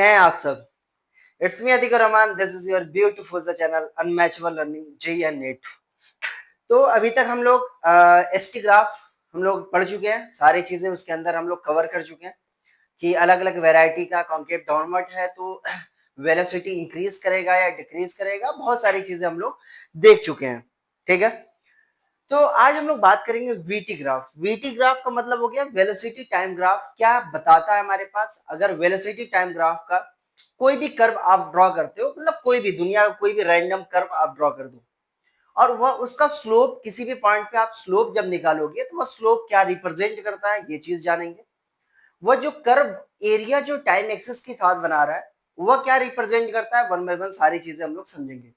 हैं आप सब। It's me Atiq Rahman, this is your beautiful the channel unmatchable learning JEE and NEET. तो अभी तक हम लोग एसटी ग्राफ हम लोग पढ़ चुके हैं, सारी चीजें उसके अंदर हम लोग कवर कर चुके हैं कि अलग अलग वैरायटी का कॉन्केव डाउनवर्ड है तो वेलोसिटी इंक्रीज करेगा या डिक्रीज करेगा, बहुत सारी चीजें हम लोग देख चुके हैं। ठीक है, तो आज हम लोग बात करेंगे वीटी ग्राफ। वीटी ग्राफ का मतलब हो गया वेलोसिटी टाइम ग्राफ। क्या बताता है हमारे पास, अगर वेलोसिटी टाइम ग्राफ का कोई भी कर्व आप ड्रॉ करते हो, मतलब कोई भी दुनिया का कोई भी रैंडम कर्व आप ड्रॉ कर दो और वह उसका स्लोप किसी भी पॉइंट पे आप स्लोप जब निकालोगे तो वह स्लोप क्या रिप्रेजेंट करता है, ये चीज जानेंगे। वह जो कर्व एरिया जो टाइम एक्सिस के साथ बना रहा है वह क्या रिप्रेजेंट करता है, वन बाय वन सारी चीजें हम लोग समझेंगे।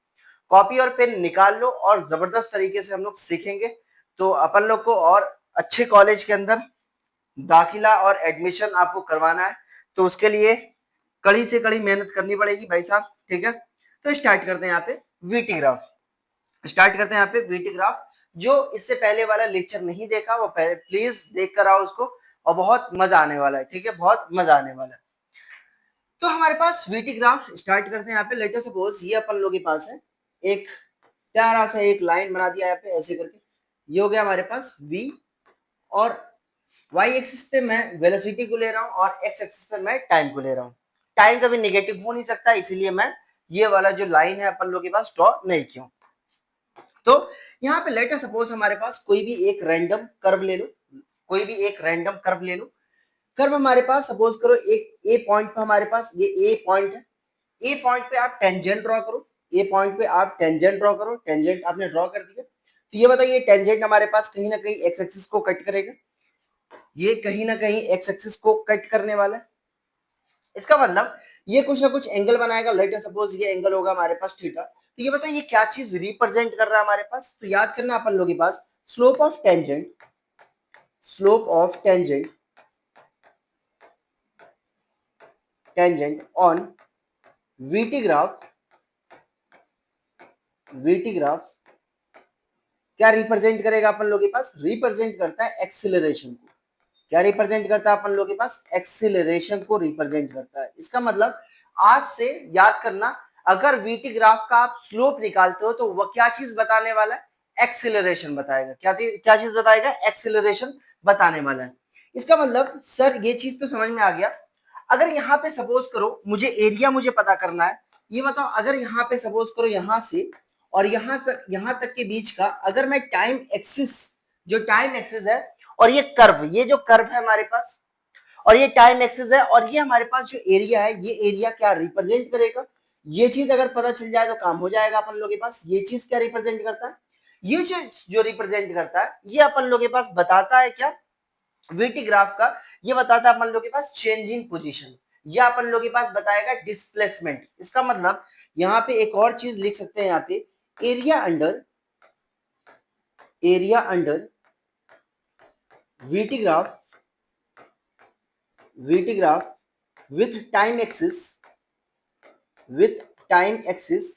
कॉपी और पेन निकाल लो और जबरदस्त तरीके से हम लोग सीखेंगे। तो अपन लोग को और अच्छे कॉलेज के अंदर दाखिला और एडमिशन आपको करवाना है, तो उसके लिए कड़ी से कड़ी मेहनत करनी पड़ेगी भाई साहब। ठीक है, तो स्टार्ट करते हैं यहाँ पे वीटी ग्राफ। स्टार्ट करते हैं यहाँ पे वीटी ग्राफ। जो इससे पहले वाला लेक्चर नहीं देखा वो प्लीज देख कर आओ उसको, और बहुत मजा आने वाला है। ठीक है, बहुत मजा आने वाला है। तो हमारे पास वीटी ग्राफ स्टार्ट करते हैं यहाँ पे। लेटर सपोज ये अपन लोग के पास है एक प्यारा सा एक लाइन बना दिया यहाँ पे ऐसे करके, ये हो गया हमारे पास v। और y एक्सिस पे मैं वेलोसिटी को ले रहा हूँ और x एक्सिस पे मैं टाइम को ले रहा हूँ। टाइम कभी नेगेटिव हो नहीं सकता, इसीलिए मैं ये वाला जो लाइन है अपन लोग के पास ड्रॉ नहीं किया। तो यहाँ पे लेटर सपोज हमारे पास कोई भी एक रैंडम कर्व ले लो, कोई भी एक रैंडम कर्व ले लो। कर्व हमारे पास सपोज करो एक ए पॉइंट पे, हमारे पास ये ए पॉइंट है। ए पॉइंट पे आप टेंजेंट ड्रॉ करो। ए पॉइंट पे आप टेंजेंट ड्रॉ करो। टेंजेंट आपने ड्रॉ कर दिया, तो ये बताइए टेंजेंट हमारे पास कहीं ना कहीं एक्स एक्सिस को कट करेगा, ये कहीं ना कहीं एक्स एक्सिस को कट करने वाला है। इसका मतलब ये कुछ ना कुछ एंगल बनाएगा। लेट सपोज ये एंगल होगा हमारे पास थीटा। तो ये बताइए ये क्या चीज रिप्रेजेंट कर रहा है हमारे पास, तो याद करना अपन लोगों के पास slope of tangent, slope of tangent, tangent on VT graph, VT graph क्या रिप्रेजेंट करेगा अपन लोग के पास, रिप्रेजेंट करता है एक्सीलरेशन को। क्या रिप्रेजेंट करता है अपन लोग के पास, एक्सीलरेशन को रिप्रेजेंट करता है। इसका मतलब आज से याद करना, अगर वीटी ग्राफ का आप स्लोप निकालते हो तो वह क्या चीज बताने वाला है, एक्सीलरेशन बताएगा। क्या चीज बताएगा, एक्सीलरेशन बताने वाला है। इसका मतलब सर ये चीज तो समझ में आ गया। अगर यहाँ पे सपोज करो मुझे एरिया मुझे पता करना है, ये बताओ अगर यहाँ पे सपोज करो यहाँ से और यहाँ तक के बीच का अगर मैं टाइम एक्सिस, जो टाइम एक्सिस है और ये कर्व, ये जो कर्व है हमारे पास और ये टाइम एक्सिस है और ये हमारे पास जो एरिया है, ये एरिया क्या रिप्रेजेंट करेगा, ये चीज अगर पता चल जाए तो काम हो जाएगा अपन लोग के पास। ये चीज क्या रिप्रेजेंट करता है, ये चीज जो रिप्रेजेंट करता है ये अपन लोग के पास बताता है क्या, वीटी ग्राफ का ये बताता है अपन लोग के पास चेंज इन पोजीशन, या अपन लोग के पास बताएगा डिस्प्लेसमेंट। इसका मतलब यहाँ पे एक और चीज लिख सकते हैं यहाँ पे, area under, area under VT graph, VT graph with time axis, with time axis,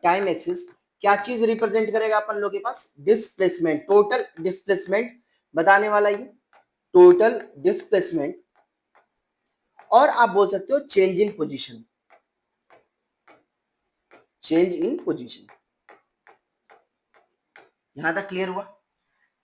time axis क्या चीज रिप्रेजेंट करेगा अपन लोग के पास, डिस्प्लेसमेंट, टोटल डिस्प्लेसमेंट बताने वाला ये, टोटल डिस्प्लेसमेंट। और आप बोल सकते हो change in position, change in position. यहां तक क्लियर हुआ।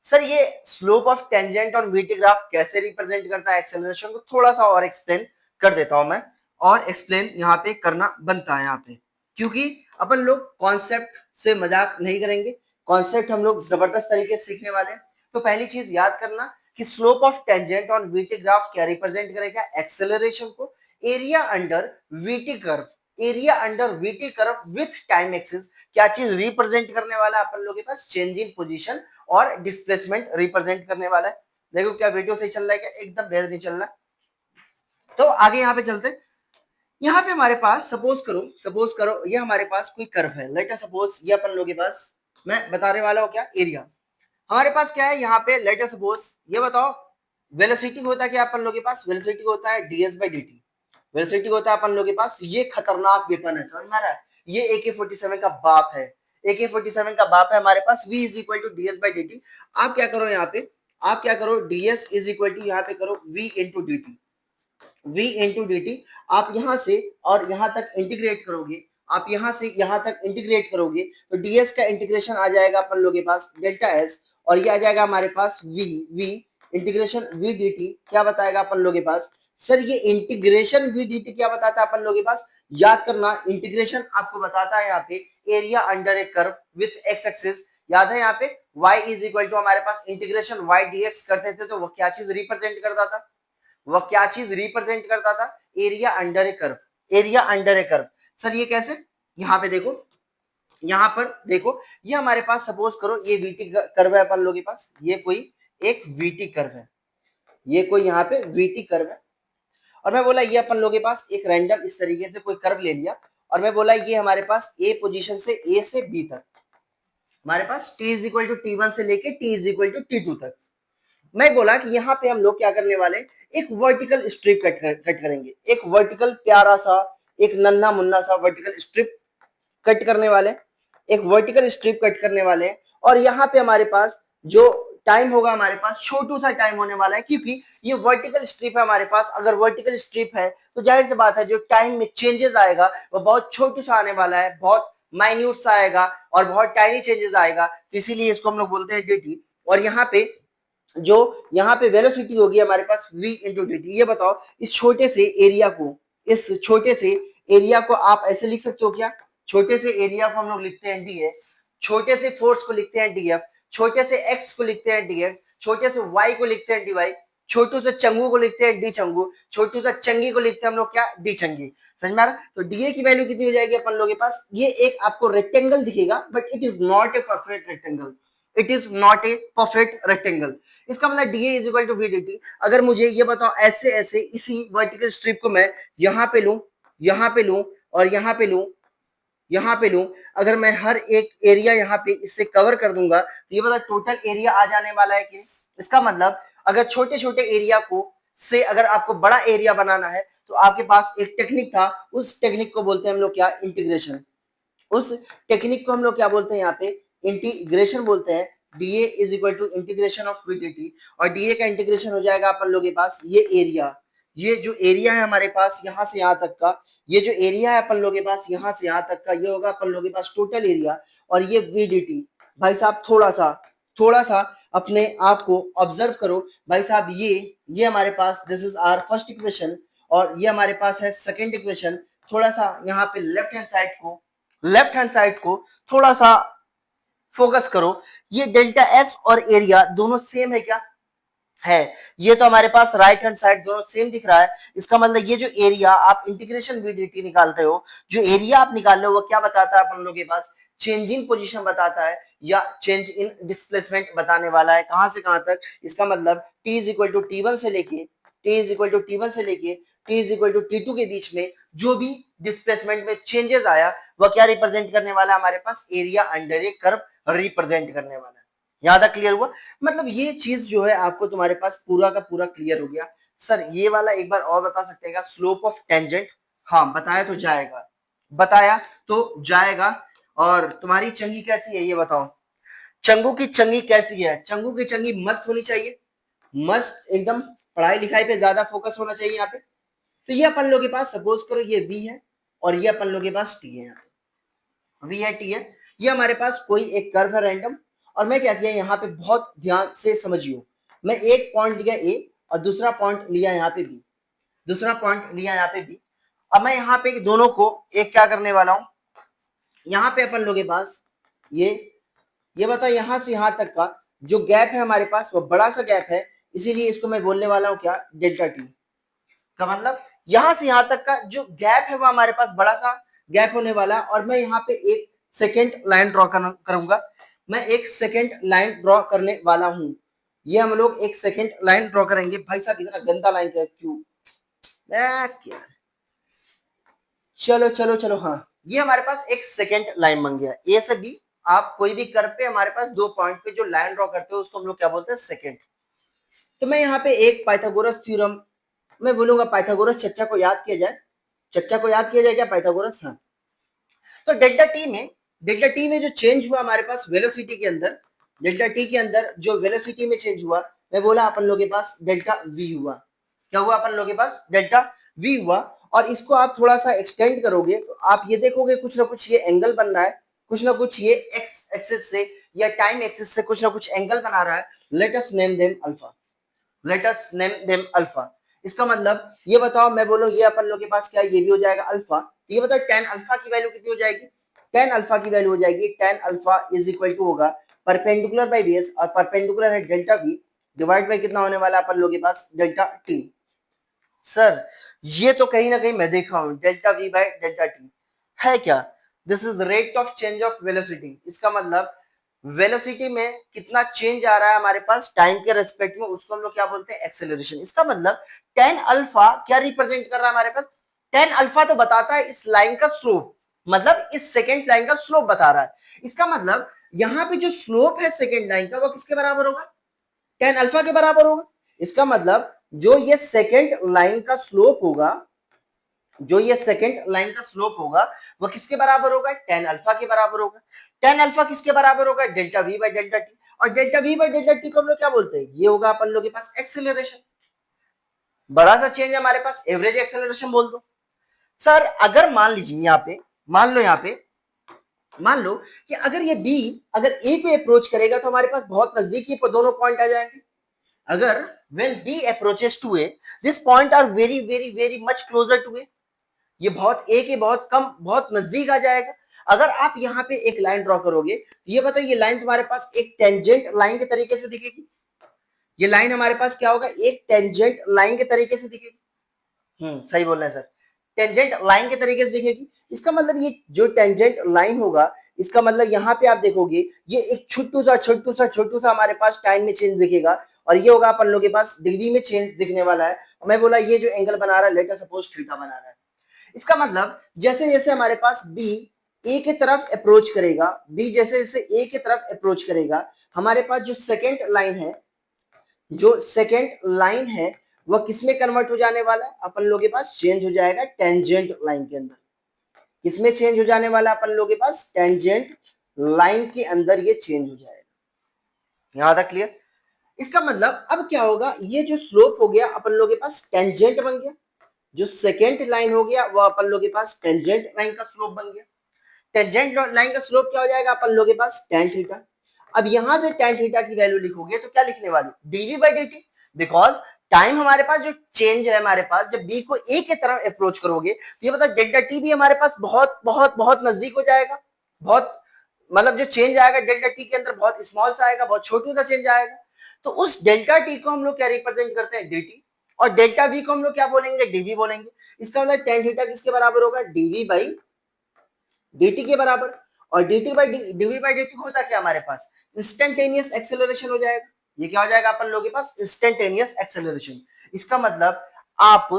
सर ये slope of tangent on VT graph कैसे रिप्रेजेंट करता है एक्सेलरेशन को, थोड़ा सा और एक्सप्लेन कर देता हूं मैं, और एक्सप्लेन यहाँ पे करना बनता है यहाँ पे, क्योंकि अपन लोग कॉन्सेप्ट से मजाक नहीं करेंगे, कॉन्सेप्ट हम लोग जबरदस्त तरीके से सीखने वाले हैं। तो पहली चीज याद करना कि slope of tangent on VT graph क्या रिप्रेजेंट करेगा, एक्सेलरेशन को। Area under VT curve, area under VT curve with time axis क्या चीज रिप्रेजेंट करने वाला है अपन लोग के पास, चेंज इन पोजीशन और डिस्प्लेसमेंट रिप्रेजेंट करने वाला है। देखो क्या वीडियो सही चल रहा है, क्या एकदम बेहतरीन चल रहा है। तो आगे यहाँ पे चलते, यहाँ पे हमारे पास सपोज करो ये हमारे पास कोई कर्व है। लेट अस सपोज ये अपन लोग के पास, मैं बताने वाला हूँ क्या, एरिया हमारे पास क्या है यहाँ पे। लेट अस सपोज ये बताओ वेलोसिटी होता है क्या अपन लोग के पास, वेलोसिटी होता है ds बाई dt। वेलोसिटी होता है अपन लोग के पास, ये खतरनाक वेपन है, समझ में आ रहा है, ये AK-47 का बाप है, AK-47 का बाप है हमारे पास। v is equal to ds by dt। आप क्या करो यहाँ पे, आप क्या करो ds इज इक्वल टू यहाँ पे करो v into dt। v into D T. आप यहां से और यहां तक इंटीग्रेट करोगे, आप यहां से यहां तक इंटीग्रेट करोगे तो ds का इंटीग्रेशन आ जाएगा अपन लोग के पास डेल्टा s, और ये आ जाएगा हमारे पास v इंटीग्रेशन v dt। क्या बताएगा अपन लोग के पास? सर ये इंटीग्रेशन v dt क्या बताता है अपन लोग के पास? याद करना, इंटीग्रेशन आपको बताता है यहाँ पे area under A curve with x axis. याद है यहाँ पे y इज इक्वल टू हमारे पास इंटीग्रेशन y dx करते थे तो वो क्या चीज रिप्रेजेंट करता था? वह क्या चीज रिप्रेजेंट करता था? एरिया अंडर ए कर्व, एरिया अंडर ए कर्व। सर ये कैसे? यहाँ पे देखो, यहाँ पर देखो, ये हमारे पास सपोज करो ये वीटी कर्व है अपन लोगों के पास, ये कोई एक वीटी कर्व है, ये कोई यहाँ पे वीटी कर्व है, और मैं बोला ये अपन लोगों के पास एक रैंडम इस तरीके से कोई कर्व ले लिया, और मैं बोला ये हमारे पास ए पोजीशन से ए से बी तक हमारे पास t is equal to t1 से लेके t is equal to t2 तक। मैं बोला कि यहाँ पे हम लोग क्या करने वाले, एक वर्टिकल स्ट्रिप कट करेंगे, एक वर्टिकल प्यारा सा, एक नन्हा मुन्ना सा वर्टिकल स्ट्रिप कट करने वाले, एक वर्टिकल स्ट्रिप कट करने वाले हैं। और यहाँ पे हमारे पास जो टाइम होगा, हमारे पास छोटू सा टाइम होने वाला है, क्योंकि ये वर्टिकल स्ट्रिप है हमारे पास। अगर वर्टिकल स्ट्रिप है तो जाहिर सी बात है जो टाइम में चेंजेस आएगा वो बहुत छोटू सा आने वाला है, बहुत माइन्यूट सा आएगा और बहुत टाइनी चेंजेस आएगा, तो इसीलिए इसको हम लोग बोलते हैं dt। और यहाँ पे जो यहाँ पे वेलोसिटी होगी हमारे पास v इंटू डी टी। ये बताओ इस छोटे से एरिया को, इस छोटे से एरिया को आप ऐसे लिख सकते हो क्या? छोटे से एरिया को हम लोग लिखते हैं ds, छोटे से फोर्स को लिखते हैं df, छोटे से x को लिखते हैं dx, छोटे से y को लिखते हैं dy, छोटू से चंगू को लिखते हैं डी चंगू, छोटू से चंगी को लिखते हैं हम लोग क्या? डी चंगी। समझ में आ रहा? तो डी की वैल्यू कितनी हो जाएगी अपन लोगों के पास? ये एक आपको रेक्टेंगल दिखेगा but it is not a perfect rectangle, it is not a perfect rectangle. इसका मतलब d is equal to v d t. अगर मुझे ये बताओ ऐसे ऐसे इसी वर्टिकल स्ट्रिप को मैं यहाँ पे लूं, यहाँ पे लूं और यहाँ पे लूं, यहाँ पे लूं, अगर मैं हर एक एरिया यहाँ पे इससे कवर कर दूंगा तो ये बता टोटल एरिया आ जाने वाला है कि? इसका मतलब अगर छोटे छोटे एरिया को से अगर आपको बड़ा एरिया बनाना है तो आपके पास एक टेक्निक था, उस टेक्निक को बोलते हैं हम लोग क्या? इंटीग्रेशन। उस टेक्निक को हम लोग क्या बोलते हैं? यहाँ पे इंटीग्रेशन बोलते हैं। dA is equal to integration of v dt, और dA का इंटीग्रेशन हो जाएगा अपन लोग के पास ये एरिया, ये जो एरिया है हमारे पास यहाँ से यहाँ तक का, ये जो एरिया है अपन लोग के पास यहाँ से यहाँ तक का, ये होगा अपन लोग के पास टोटल एरिया। और ये v dt भाई साहब थोड़ा सा अपने आप को ऑब्जर्व करो भाई साहब, ये हमारे पास this is our first equation और ये हमारे पास है सेकंड इक्वेशन। थोड़ा सा यहाँ पे लेफ्ट हैंड साइड को थोड़ा सा फोकस करो, ये डेल्टा एस और एरिया दोनों सेम है क्या? है। ये तो हमारे पास राइट हैंड साइड दोनों सेम दिख रहा है, इसका मतलब ये जो एरिया आप इंटीग्रेशन वी डी टी निकालते हो, जो एरिया आप निकाल रहे हो वो क्या बताता है अपन लोगों के पास? चेंज इन पोजीशन बताता है या चेंज इन डिस्प्लेसमेंट बताने वाला है। कहां से कहां तक? इसका मतलब t is equal to t1 से लेके t is equal to t1 से लेके t is equal to t2 के बीच में जो भी डिस्प्लेसमेंट में चेंजेस आया वह क्या रिप्रेजेंट करने वाला है? हमारे पास एरिया अंडर ए कर्व रिप्रेजेंट करने वाला है। यहां तक क्लियर हुआ? मतलब ये चीज जो है आपको तुम्हारे पास पूरा का पूरा क्लियर हो गया। सर ये वाला एक बार और बता सकते हैं क्या? Slope of tangent. हाँ बताया तो जाएगा, बताया तो जाएगा। और तुम्हारी चंगी कैसी है ये बताओ? चंगू की चंगी कैसी है? चंगू की चंगी मस्त होनी चाहिए, मस्त एकदम, पढ़ाई लिखाई पे ज्यादा फोकस होना चाहिए यहाँ पे। तो ये अपन लोग के पास सपोज करो ये V है और ये अपन लोग के पास T है, यहाँ पे V है T है, ये हमारे पास कोई एक कर्व है रैंडम। और मैं क्या किया यहाँ पे, बहुत ध्यान से समझियो, मैं एक पॉइंट लिया A और दूसरा पॉइंट लिया यहाँ पे B, दूसरा पॉइंट लिया यहाँ पे B। अब मैं यहाँ पे दोनों को एक क्या करने वाला हूँ, यहाँ पे अपन लोग के पास ये बताओ यहाँ से यहाँ तक का जो गैप है हमारे पास वो बड़ा सा गैप है, इसीलिए इसको मैं बोलने वाला हूँ क्या? Delta T. का मतलब यहां से यहां तक का जो गैप है वो हमारे पास बड़ा सा गैप होने वाला है। और मैं यहाँ पे एक सेकेंड लाइन ड्रॉ करूंगा, मैं एक सेकेंड लाइन ड्रॉ करने वाला हूं। ये हम लोग एक सेकेंड लाइन ड्रॉ करेंगे। भाई साहब इतना गंदा लाइन क्या? क्यों क्या? चलो चलो चलो, हाँ ये हमारे पास एक सेकेंड लाइन बन गया। ए से बी आप कोई भी कर्व पे हमारे पास दो पॉइंट पे जो लाइन ड्रॉ करते हो उसको हम लोग क्या बोलते हैं? सेकेंड। तो मैं यहाँ पे एक पाइथागोरस थ्योरम मैं बोलूंगा, पाइथागोरस चच्चा को याद किया जाए, चच्चा को याद किया जाए क्या? पाइथागोरस। हाँ तो डेल्टा टी में जो चेंज हुआ हमारे पास वेलोसिटी के अंदर, डेल्टा टी के अंदर जो वेलोसिटी में चेंज हुआ, मैं बोला अपन लोग के पास डेल्टा वी हुआ। क्या हुआ अपन लोगों के पास, डेल्टा वी हुआ। और इसको आप थोड़ा सा एक्सटेंड करोगे तो आप ये देखोगे कुछ ना कुछ ये एंगल बन रहा है, कुछ ना कुछ ये एक्स एक्सिस से या टाइम एक्सिस से कुछ ना कुछ एंगल बना रहा है। Let us name them alpha, let us name them alpha. इसका मतलब ये बताओ, मैं बोलूं ये अपन लोग के पास क्या है, ये भी हो जाएगा अल्फा। तो ये बताओ टेन अल्फा की वैल्यू कितनी हो जाएगी, टेन अल्फा की वैल्यू हो जाएगी, tan alpha is equal to होगा परपेंडिकुलर बाई बेस, और परपेंडिकुलर है डेल्टा वी, डिवाइड बाई कितना होने वाला है अपन लोग के पास, डेल्टा टी। सर ये तो कहीं ना कहीं मैं देखा हूं, delta v by delta T है क्या, this is rate of change of velocity. इसका मतलब वेलोसिटी में कितना चेंज आ रहा है हमारे पास टाइम के रेस्पेक्ट में, उसको हम लोग क्या बोलते हैं, एक्सेलरेशन। इसका मतलब टेन अल्फा क्या रिप्रेजेंट कर रहा है हमारे पास, टेन अल्फा तो बताता है इस लाइन का स्लोप, मतलब इस सेकेंड लाइन का स्लोप बता रहा है। इसका मतलब यहाँ पे जो स्लोप है सेकेंड लाइन का वो किसके बराबर होगा, टेन अल्फा के बराबर होगा। इसका मतलब जो ये सेकेंड लाइन का स्लोप होगा, जो ये सेकेंड लाइन का स्लोप होगा वो किसके बराबर होगा, टेन अल्फा के बराबर होगा। टेन अल्फा किसके बराबर होगा, delta v by delta t. और delta v by delta t को हम लोग क्या बोलते हैं, ये होगा अपन लोग के पास एक्सेलरेशन। बड़ा सा चेंज है हमारे पास, एवरेज एक्सेलरेशन बोल दो। सर अगर मान लीजिए यहाँ पे, मान लो यहाँ पे, मान लो कि अगर ये बी अगर ए को अप्रोच करेगा तो हमारे पास बहुत नजदीक ये दोनों पॉइंट आ जाएंगे। अगर when b approaches to a, this point are very very very much closer to a, ये बहुत ए के बहुत कम बहुत नजदीक आ जाएगा। अगर आप यहाँ पे एक लाइन ड्रॉ करोगे तो ये बताओ ये लाइन तुम्हारे पास एक टेंजेंट लाइन के तरीके से दिखेगी, ये लाइन हमारे पास क्या होगा, एक टेंजेंट लाइन के तरीके से दिखेगी। सही बोल रहे हैं सर, टेंजेंट लाइन के तरीके से दिखेगी। इसका मतलब ये जो टेंजेंट लाइन होगा, इसका मतलब यहाँ पे आप देखोगे ये एक छोटू सा हमारे पास टाइम में चेंज दिखेगा, और ये होगा अपन लोग के पास डिग्री में चेंज दिखने वाला है। मैं बोला ये जो एंगल बना रहा है लेट अस सपोज थीटा बना रहा है। इसका मतलब जैसे जैसे हमारे पास बी ए की तरफ अप्रोच करेगा, बी जैसे जैसे ए की तरफ अप्रोच करेगा, हमारे पास जो सेकेंड लाइन है, जो सेकेंड लाइन है वह किसमें कन्वर्ट हो जाने वाला है, अपन लोग के पास चेंज हो जाएगा टेंजेंट लाइन के अंदर। किसमें चेंज हो जाने वाला है अपन लोग के पास, टेंजेंट लाइन के अंदर ये चेंज हो जाएगा। यहां तक क्लियर। इसका मतलब अब क्या होगा, ये जो स्लोप हो गया अपन लोग के पास टेंजेंट बन गया, जो सेकेंड लाइन हो गया वो अपन लोग के पास टेंजेंट लाइन का स्लोप बन गया। टेंजेंट लाइन का स्लोप क्या हो जाएगा अपन लोग के पास, टेन थीटा। अब यहां से टेन थीटा की वैल्यू लिखोगे तो क्या लिखने वाले, dv by d t, because time हमारे पास जो चेंज है हमारे पास, जब बी को ए की तरफ अप्रोच करोगे तो ये बताओ डेल्टा टी भी हमारे पास बहुत बहुत बहुत नजदीक हो जाएगा, बहुत मतलब जो चेंज आएगा डेल्टा टी के अंदर बहुत स्मॉल सा आएगा, बहुत छोटू सा चेंज आएगा। तो उस डेल्टा टी को हम लोग क्या रिप्रेजेंट करते हैं, dt, और डेल्टा वी को हम लोग क्या बोलेंगे, dv बोलेंगे। इसका मतलब टेन थीटा किसके बराबर होगा, dv बाई dt के बराबर। और dt by dv by dt होता क्या हमारे पास, इंस्टेंटेनियस एक्सेलरेशन हो जाएगा। ये क्या हो जाएगा अपन लोगों के पास, इंस्टेंटेनियस एक्सेलरेशन। इसका मतलब आप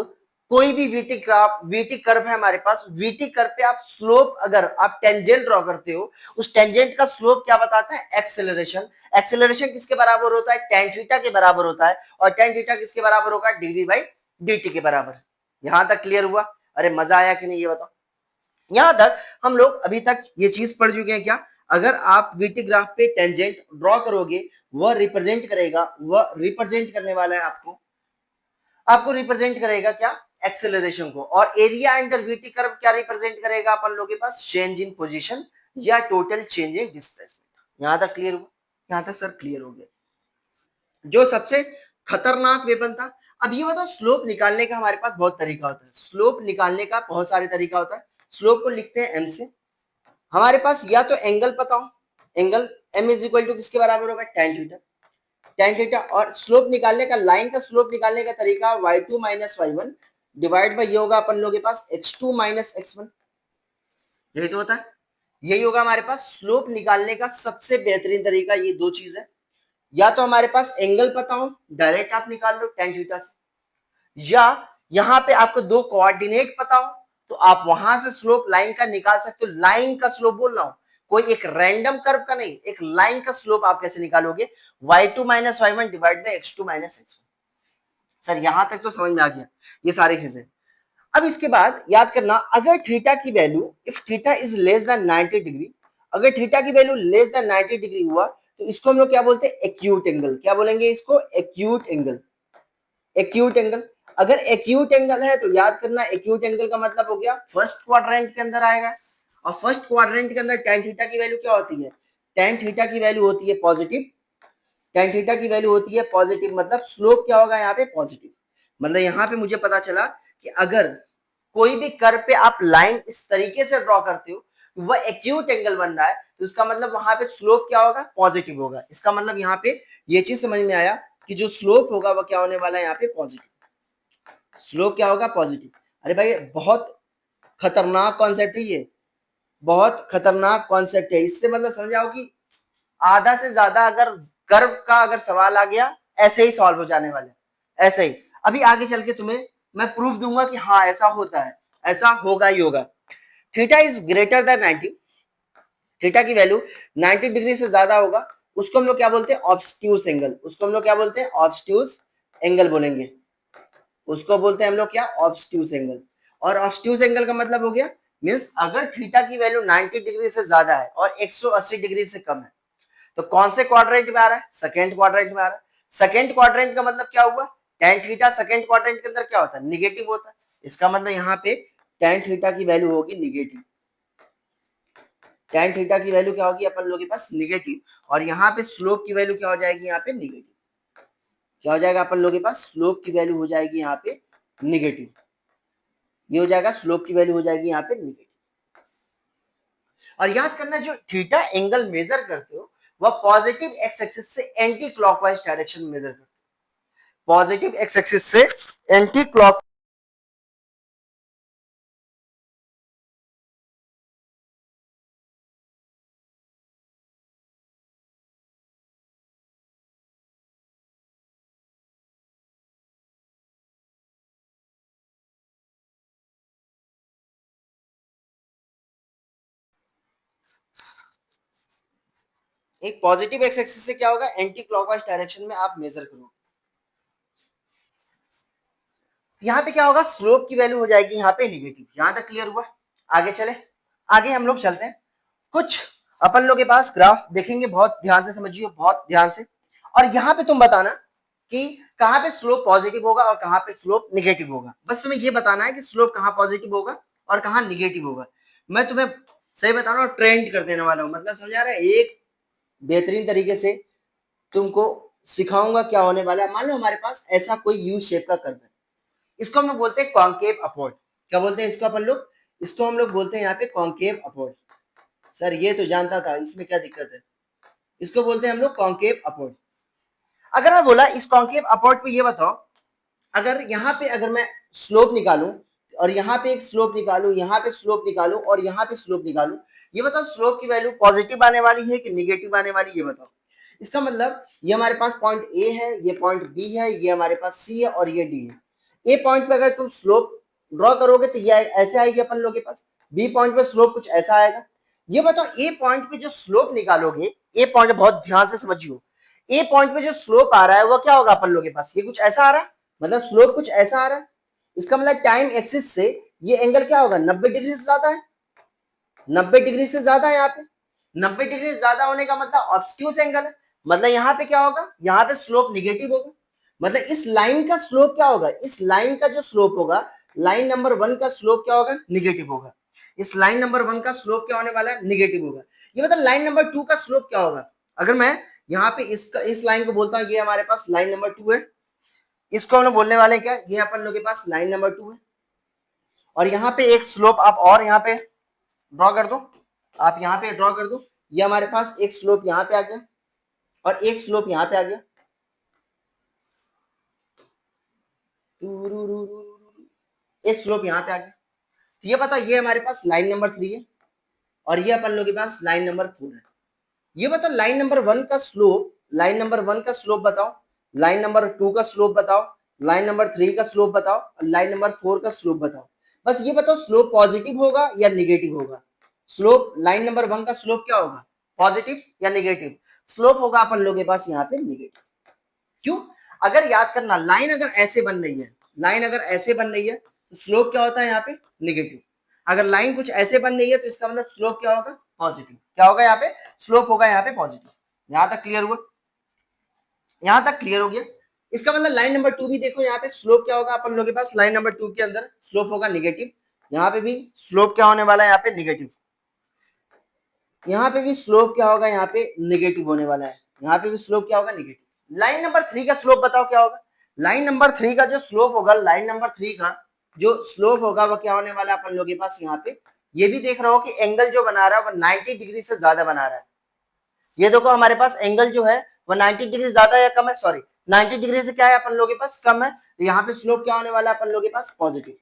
कोई भी वीटी कर्व है हमारे पास, वीटी कर्व पे आप स्लोप अगर आप टेंजेंट ड्रॉ करते हो, उस टेंजेंट का स्लोप क्या बताता है, एक्सेलरेशन। एक्सेलरेशन किसके बराबर होता है, टेन थीटा के बराबर होता है, और टेन थीटा किसके बराबर होगा, डीवी बाई dt के बराबर। यहां तक क्लियर हुआ, अरे मजा आया कि नहीं ये बताओ। यहां तक हम लोग अभी तक ये चीज पढ़ चुके हैं क्या, अगर आप वीटी ग्राफ पे टेंजेंट ड्रॉ करोगे वह रिप्रेजेंट करेगा, वह रिप्रेजेंट करने वाला है आपको, आपको रिप्रेजेंट करेगा क्या, एक्सेलरेशन को। और एरिया अंडर वीटी कर्व क्या रिप्रेजेंट करेगा अपन लोग के पास, चेंज इन पोजीशन या टोटल चेंज इन डिस्प्लेसमेंट। यहां तक क्लियर हुआ, यहां तक सर क्लियर हो गया। जो सबसे खतरनाक वेपन था। अब ये बताओ स्लोप निकालने का हमारे पास बहुत तरीका होता है, स्लोप निकालने का बहुत सारे तरीका होता है। स्लोप को लिखते हैं एम से। हमारे पास या तो एंगल पता हो, angle m is equal to किसके बराबर होगा, टेन थीटा, टेन थीटा। और स्लोप निकालने का, लाइन का स्लोप निकालने का तरीका y2 minus y1 divide by ये होगा अपन लोग के पास x2 माइनस x1। यही तो होता है, यही होगा हमारे पास स्लोप निकालने का सबसे बेहतरीन तरीका। ये दो चीज है, या तो हमारे पास एंगल पता हो डायरेक्ट आप निकाल लो टेन थीटा से, या यहां पे आपको दो कोऑर्डिनेट पता हो तो आप वहां से स्लोप लाइन का निकाल सकते हो। लाइन का स्लोप बोल रहा हूं, कोई एक रैंडम कर्व का नहीं, एक लाइन का स्लोप आप कैसे निकालोगे, y2 minus y1 divide by x2 minus x1। Sir यहां तक तो समझ में आ गया ये सारी चीजें। अब इसके बाद याद करना, अगर थीटा की value, if theta is less than 90 degree, अगर थीटा की वैल्यू लेस देन 90 डिग्री हुआ तो इसको हम लोग क्या बोलते हैं, एक्यूट एंगल। क्या बोलेंगे इसको, एक्यूट एंगल, एक्यूट एंगल। अगर एक्यूट एंगल है तो याद करना एक्यूट एंगल का मतलब हो गया फर्स्ट क्वाड्रेंट के अंदर आएगा, और फर्स्ट क्वाड्रेंट के अंदर tan थीटा की वैल्यू क्या होती है, tan थीटा की वैल्यू होती है पॉजिटिव, tan थीटा की वैल्यू होती है पॉजिटिव, मतलब स्लोप क्या होगा यहाँ पे पॉजिटिव। मतलब यहाँ पे मुझे पता चला कि अगर कोई भी कर्व पे आप लाइन इस तरीके से ड्रॉ करते हो वह एक्यूट एंगल बन रहा है, तो इसका मतलब वहां पे स्लोप क्या होगा पॉजिटिव होगा। इसका मतलब यहाँ पे ये चीज समझ में आया कि जो स्लोप होगा वह क्या होने वाला है यहाँ पे पॉजिटिव, स्लोप क्या होगा पॉजिटिव। अरे भाई बहुत खतरनाक कॉन्सेप्ट है ये, बहुत खतरनाक कॉन्सेप्ट है। इससे मतलब समझाओ कि आधा से ज्यादा अगर कर्व का अगर सवाल आ गया ऐसे ही सॉल्व हो जाने वाले, ऐसे ही। अभी आगे चल के तुम्हें मैं प्रूफ दूंगा कि हाँ ऐसा होता है, ऐसा होगा ही होगा। Theta is greater than 90, theta की वैल्यू 90 डिग्री से ज्यादा होगा, उसको हम लोग क्या बोलते हैं ऑब्स्ट्यूस एंगल, उसको हम लोग क्या बोलते हैं ऑब्स्ट्यूस एंगल बोलेंगे, उसको बोलते हैं हम लोग क्या ऑब्स्ट्यूस एंगल। और ऑब्स्ट्यूस एंगल का मतलब हो गया मींस अगर थीटा की वैल्यू 90 डिग्री से ज्यादा है और 180 डिग्री से कम है, तो कौन से क्वाड्रेंट में आ रहा है सेकंड क्वाड्रेंट में आ रहा है। सेकंड क्वाड्रेंट का मतलब क्या हुआ tan थीटा सेकंड क्वाड्रेंट के अंदर क्या होता है निगेटिव होता है, इसका मतलब यहाँ पे tan थीटा की वैल्यू होगी निगेटिव, tan थीटा की वैल्यू क्या होगी अपन लोगों के पास निगेटिव, और यहाँ पे स्लोप की वैल्यू क्या हो जाएगी यहाँ पे निगेटिव, क्या हो जाएगा अपन लोगों के पास स्लोप की वैल्यू हो जाएगी यहाँ पे निगेटिव, ये हो जाएगा स्लोप की वैल्यू हो जाएगी यहाँ पे निगेटिव। और याद करना जो थीटा एंगल मेजर करते हो वह पॉजिटिव एक्स एक्सिस से एंटी क्लॉकवाइज डायरेक्शन में मेजर करते हो, पॉजिटिव एक्स एक्सिस से एंटी क्लॉक। एक पॉजिटिव एक्स एक्सिस से क्या होगा एंटी क्लॉकवाइज डायरेक्शन में आप मेजर करोगे, यहाँ पे क्या होगा स्लोप की वैल्यू हो जाएगी यहाँ पे निगेटिव। यहां तक क्लियर हुआ। आगे चले, आगे हम लोग चलते हैं। कुछ अपन लोग के पास ग्राफ देखेंगे, बहुत ध्यान से समझिए बहुत ध्यान से, और यहाँ पे तुम बताना कि कहाँ पे स्लोप पॉजिटिव होगा और कहाँ पे स्लोप निगेटिव होगा। बस तुम्हें ये बताना है कि स्लोप कहाँ पॉजिटिव होगा और कहाँ निगेटिव होगा। मैं तुम्हें सही बता रहा हूँ ट्रेंड कर देने वाला हूँ, मतलब समझा रहा है एक बेहतरीन तरीके से तुमको सिखाऊंगा क्या होने वाला है। मान लो हमारे पास ऐसा कोई यू शेप का कर्व है, इसको हम लोग बोलते हैं कॉन्केव अपवर्ड। क्या बोलते हैं इसको अपन लोग, इसको हम लोग बोलते हैं यहाँ पे कॉन्केव अपवर्ड। सर ये तो जानता था, इसमें क्या दिक्कत है, इसको बोलते हैं हम लोग कॉन्केव अपवर्ड। अगर मैं बोला इस कॉन्केव अपवर्ड पे ये बताओ, अगर यहाँ पे अगर मैं स्लोप निकालूं और यहाँ पे एक स्लोप निकालूं, यहाँ पे स्लोप निकालूं और यहाँ पे स्लोप निकालूं, ये बताओ स्लोप की वैल्यू पॉजिटिव आने वाली है कि निगेटिव आने वाली, ये बताओ। इसका मतलब ये हमारे पास पॉइंट ए है, ये पॉइंट बी है, ये हमारे पास सी है और ये डी है। ए पॉइंट पे अगर तुम स्लोप ड्रॉ करोगे तो ये ऐसे आएगी अपन लोग के पास, बी पॉइंट पे स्लोप कुछ ऐसा आएगा। ये बताओ ए पॉइंट पे जो स्लोप निकालोगे, ए पॉइंट बहुत ध्यान से समझियो, ए पॉइंट पे जो स्लोप आ रहा है वो क्या होगा अपन लोग के पास, ये कुछ ऐसा आ रहा है, मतलब स्लोप कुछ ऐसा आ रहा है। इसका मतलब टाइम एक्सिस से ये एंगल क्या होगा 90 डिग्री से ज्यादा है, 90 डिग्री से ज्यादा है यहाँ पे। 90 डिग्री से ज्यादा होने का मतलब ऑब्स्ट्यूस एंगल है, मतलब यहाँ पे क्या होगा, यहाँ पे स्लोप निगेटिव होगा। मतलब इस लाइन का स्लोप क्या होगा, इस लाइन का जो स्लोप होगा, लाइन नंबर 1 का स्लोप क्या होगा निगेटिव होगा। इस लाइन नंबर 1 का स्लोप क्या होने वाला है निगेटिव होगा। ये मतलब लाइन नंबर 2 का स्लोप क्या होगा, अगर मैं यहाँ पे इसका इस लाइन को बोलता हूँ ये हमारे पास लाइन नंबर 2 है, इसको हम लोग बोलने वाले क्या, ये अपन लोग के पास लाइन नंबर 2 है। और यहाँ पे एक स्लोप आप और यहाँ पे ड्रॉ कर दो, आप यहाँ पे ड्रॉ कर दो, ये हमारे पास एक स्लोप यहाँ पे आ गया और एक स्लोप यहाँ पे आ गया, एक स्लोप यहाँ पे आ गया। तो ये बताओ ये हमारे पास लाइन नंबर 3 है और ये अपन लोग के पास लाइन नंबर 4 है। ये बताओ लाइन नंबर 1 का स्लोप, लाइन नंबर 1 का स्लोप बताओ, लाइन नंबर 2 का स्लोप बताओ, लाइन नंबर 3 का स्लोप बताओ और लाइन नंबर 4 का स्लोप बताओ। बस ये बताओ स्लोप पॉजिटिव होगा या निगेटिव होगा। स्लोप लाइन नंबर 1 का स्लोप क्या होगा पॉजिटिव या निगेटिव, स्लोप होगा अपन लोग के पास यहाँ पे निगेटिव। क्यों, अगर याद करना लाइन अगर ऐसे बन रही है, लाइन अगर ऐसे बन रही है तो स्लोप क्या होता है यहाँ पे निगेटिव। अगर लाइन कुछ ऐसे बन रही है तो इसका मतलब स्लोप क्या होगा पॉजिटिव, क्या होगा यहाँ पे स्लोप होगा यहाँ पे पॉजिटिव। यहां तक क्लियर हुआ, यहां तक क्लियर हो गया। इसका मतलब लाइन नंबर 2 भी देखो, यहाँ पे स्लोप क्या होगा अपन लोगों के पास, लाइन नंबर 2 के अंदर स्लोप होगा नेगेटिव, यहाँ पे भी स्लोप क्या होने वाला है, यहाँ पे नेगेटिव, यहाँ पे भी स्लोप क्या होगा, यहाँ पे नेगेटिव होने वाला है, यहाँ पे भी स्लोप क्या होगा, नेगेटिव। लाइन नंबर 3 का स्लोप बताओ क्या होगा, लाइन नंबर 3 का जो स्लोप होगा, लाइन नंबर 3 का जो स्लोप होगा वो क्या होने वाला है अपन लोगों के पास, यहाँ पे ये भी देख रहा हो कि एंगल जो बना रहा है वो 90 डिग्री से ज्यादा बना रहा है। ये देखो हमारे पास एंगल जो है वो 90 डिग्री ज्यादा या कम है, सॉरी 90 डिग्री से क्या है अपन लोगों के पास, कम है, तो यहाँ पे स्लोप क्या होने वाला है अपन लोगों के पास, पॉजिटिव।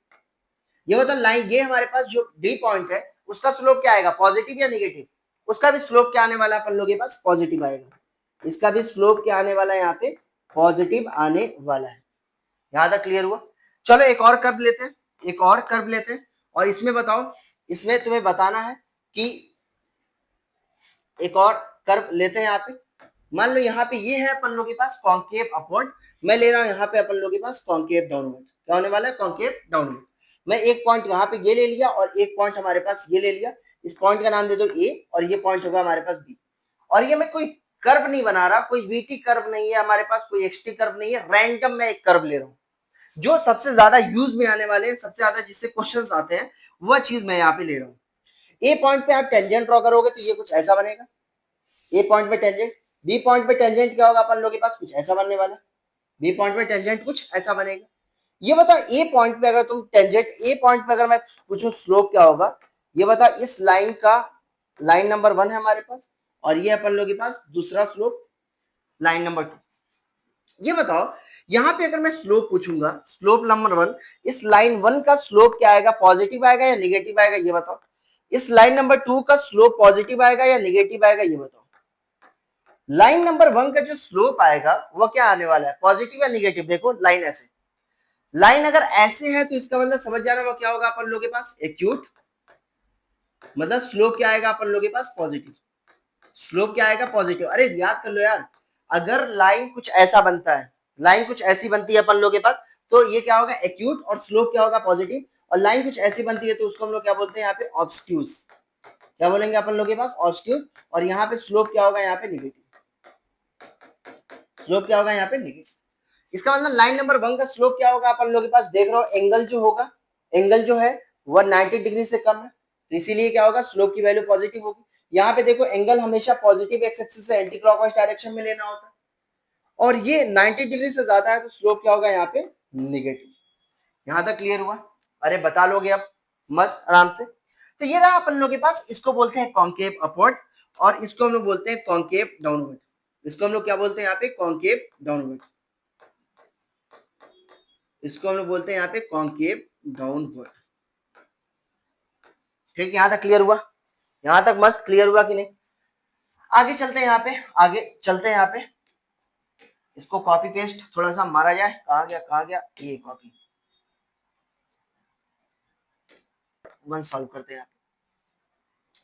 ये मतलब लाइन, ये हमारे पास जो डी पॉइंट है उसका स्लोप क्या आएगा, पॉजिटिव या निगेटिव, उसका भी स्लोप क्या आने वाला है अपन लोगों के पास, पॉजिटिव आएगा, इसका भी स्लोप क्या आने वाला है, यहाँ पे पॉजिटिव आने वाला है। यहां तक क्लियर हुआ। चलो एक और कर्व लेते हैं, एक और कर्व लेते हैं, और इसमें बताओ, इसमें तुम्हें बताना है कि एक और कर्व लेते हैं यहाँ पे, मान लो यहाँ पे ये है अपन लोगों के पास कॉन्केव अपवर्ड, मैं ले रहा हूं यहाँ पे अपन लोगों के पास कॉन्केव डाउनवर्ड, क्या होने वाला है, कॉन्केव डाउनवर्ड। मैं एक पॉइंट यहाँ पे ये ले लिया और एक पॉइंट हमारे पास ये ले लिया, इस पॉइंट का नाम दे दो ए और ये पॉइंट होगा हमारे पास बी। और ये मैं कोई कर्व नहीं बना रहा, कोई वीटी कर्व नहीं है हमारे पास, कोई एक्सटी कर्व नहीं है, रैंडम मैं एक कर्व ले रहा हूँ जो सबसे ज्यादा यूज में आने वाले हैं, सबसे ज्यादा जिससे क्वेश्चंस आते हैं वह चीज मैं यहाँ पे ले रहा हूँ। ए पॉइंट पे आप टेंजेंट ड्रॉ करोगे तो ये कुछ ऐसा बनेगा, ए पॉइंट पे टेंजेंट, बी पॉइंट पे टेंजेंट क्या होगा अपन लोगों के पास, कुछ ऐसा बनने वाला, बी पॉइंट पे टेंजेंट कुछ ऐसा बनेगा। ये बता ए पॉइंट पे अगर तुम टेंजेंट, ए पॉइंट पे अगर मैं पूछूं स्लोप क्या होगा, ये बता इस लाइन का, लाइन नंबर 1 है हमारे पास और ये अपन लोगों के पास दूसरा स्लोप लाइन नंबर 2। ये बताओ यहां पे अगर मैं स्लोप पूछूंगा, स्लोप नंबर 1, इस लाइन 1 का स्लोप क्या आएगा, पॉजिटिव आएगा या निगेटिव आएगा, ये बताओ। इस लाइन नंबर 2 का स्लोप पॉजिटिव आएगा या निगेटिव आएगा, ये बताओ। लाइन नंबर 1 का जो स्लोप आएगा वो क्या आने वाला है, पॉजिटिव या निगेटिव। देखो लाइन ऐसे, लाइन अगर ऐसे है तो इसका मतलब समझ जाना वो क्या होगा अपन लोगों के पास, एक्यूट, मतलब स्लोप क्या आएगा अपन लोगों के पास, पॉजिटिव, स्लोप क्या आएगा, पॉजिटिव। अरे याद कर लो यार, अगर लाइन कुछ ऐसा बनता है, लाइन कुछ ऐसी बनती है अपन लोगों के पास, तो ये क्या होगा, एक्यूट, और स्लोप क्या होगा, पॉजिटिव। और लाइन कुछ ऐसी बनती है तो उसको हम लोग क्या बोलते हैं यहाँ पे, ऑब्स्क्यूज, क्या बोलेंगे अपन लोग के पास, ऑब्स्क्यूज। और यहाँ पे स्लोप क्या होगा, यहाँ पे निगेटिव, स्लोप क्या होगा यहाँ पे, निगेटिव। इसका मतलब लाइन नंबर 1 का स्लोप क्या होगा अपन लोग के पास, देख रहे हो एंगल जो होगा, एंगल जो है वो 90 डिग्री से कम है, तो इसीलिए क्या होगा, स्लोप की वैल्यू पॉजिटिव होगी। यहाँ पे देखो एंगल हमेशा पॉजिटिव एक्स एक्सिस से एंटी क्लॉकवाइज डायरेक्शन में लेना होता है, और ये 90 डिग्री से ज्यादा है तो स्लोप क्या होगा यहाँ पे, निगेटिव। यहां तक क्लियर हुआ, अरे बता लोगे अब मस्त आराम से। तो ये रहा अपन लोग के पास, इसको बोलते हैं कॉन्केव अपवर्ड और इसको हम लोग बोलते हैं कॉन्केव डाउनवर्ड। इसको हम लोग क्या बोलते हैं यहाँ पे, कॉन्केव डाउनवर्ड, इसको हम लोग बोलते हैं यहाँ पे कॉन्केव डाउनवर्ड। ठीक, यहां तक क्लियर हुआ, यहां तक मस्त क्लियर हुआ कि नहीं। आगे चलते हैं यहाँ पे, आगे चलते हैं यहाँ पे, इसको कॉपी पेस्ट थोड़ा सा मारा जाए, कहा गया कहा गया, ये कॉपी वन सॉल्व करते हैं।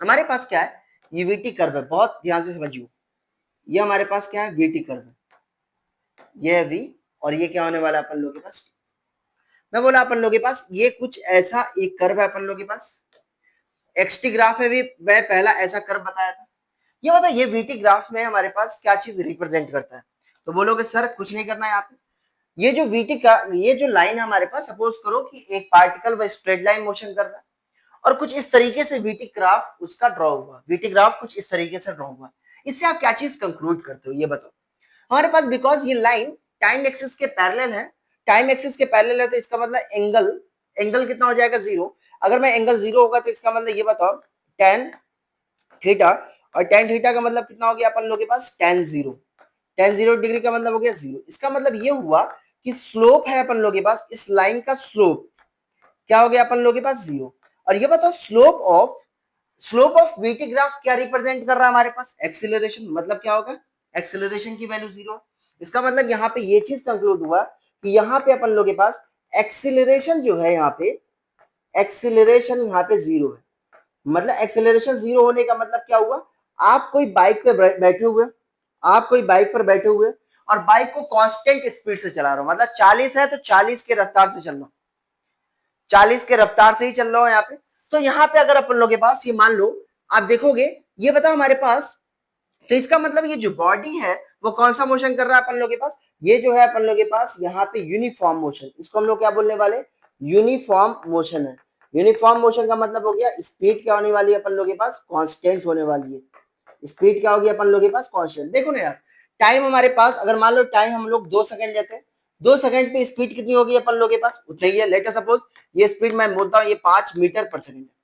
हमारे पास क्या है, ये वीटी कर्व है, बहुत ध्यान से समझियो, ये हमारे पास क्या है, वीटी कर्व है, ये है वी, और ये क्या होने वाला है अपन लोग के पास, मैं बोला अपन लोग के पास ये कुछ ऐसा एक कर्व है अपन लोग के पास। एक्सटी ग्राफ में भी मैं पहला ऐसा कर्व बताया था। ये बता, ये वीटी ग्राफ में हमारे पास क्या चीज रिप्रेजेंट करता है, तो बोलोगे सर कुछ नहीं करना है यहाँ पे, ये जो वीटी का, ये जो लाइन है हमारे पास, सपोज करो कि एक पार्टिकल वह स्ट्रेट लाइन मोशन कर रहा है और कुछ इस तरीके से वीटी ग्राफ उसका ड्रॉ हुआ, वीटी ग्राफ कुछ इस तरीके से ड्रॉ हुआ, इससे आप क्या चीज कंक्लूड करते हो, ये बताओ। हमारे पास बिकॉज ये लाइन टाइम एक्सिस के पैरेलल है, टाइम एक्सिस के पैरेलल है तो इसका मतलब एंगल, एंगल कितना हो जाएगा, 0। अगर मैं एंगल 0 होगा तो इसका मतलब ये बताओ tan थीटा, और tan थीटा का मतलब कितना हो गया अपन लोग के पास, tan 0, tan 0 डिग्री का मतलब हो गया 0। इसका मतलब ये हुआ कि स्लोप है अपन लोग के पास, इस लाइन का स्लोप क्या हो गया अपन लोग के पास, 0। और ये बताओ स्लोप ऑफ वीटी ग्राफ क्या रिप्रेजेंट कर रहा है हमारे पास, एक्सीलरेशन, मतलब क्या होगा, एक्सीलरेशन की वैल्यू 0। इसका मतलब यहाँ पे ये चीज कंक्लूड हुआ कि यहाँ पे अपन लोग के पास एक्सीलरेशन जो है, यहाँ पे एक्सीलरेशन यहाँ पे 0 है। मतलब एक्सेलरेशन 0 होने का मतलब क्या हुआ, आप कोई बाइक पे बैठे हुए, आप कोई बाइक पर बैठे हुए और बाइक को कांस्टेंट स्पीड से चला रहे हो, मतलब 40 है तो 40 के रफ्तार से चल रहा, 40 के रफ्तार से ही चल रहा हो यहाँ पे। तो यहाँ पे अगर अपन लोग के पास ये मान लो, आप देखोगे, ये बताओ हमारे पास तो इसका मतलब ये जो बॉडी है वो कौन सा मोशन कर रहा है अपन लोग के पास, ये जो है अपन लोग के पास यहाँ पे यूनिफॉर्म मोशन, इसको हम लोग क्या बोलने वाले, यूनिफॉर्म मोशन है। यूनिफॉर्म मोशन का मतलब हो गया स्पीड क्या होने वाली है अपन लोग के पास, कांस्टेंट होने वाली है। स्पीड क्या होगी अपन लोग के पास, कांस्टेंट। देखो ना यार, टाइम हमारे पास, अगर मान लो टाइम हम लोग 2 सेकंड लेते हैं, 2 सेकंड पे स्पीड कितनी होगी अपन लोग के पास, उतनी ही है। लेट अस सपोज ये स्पीड मैं बोलता हूँ ये 5 मीटर पर सेकंड है,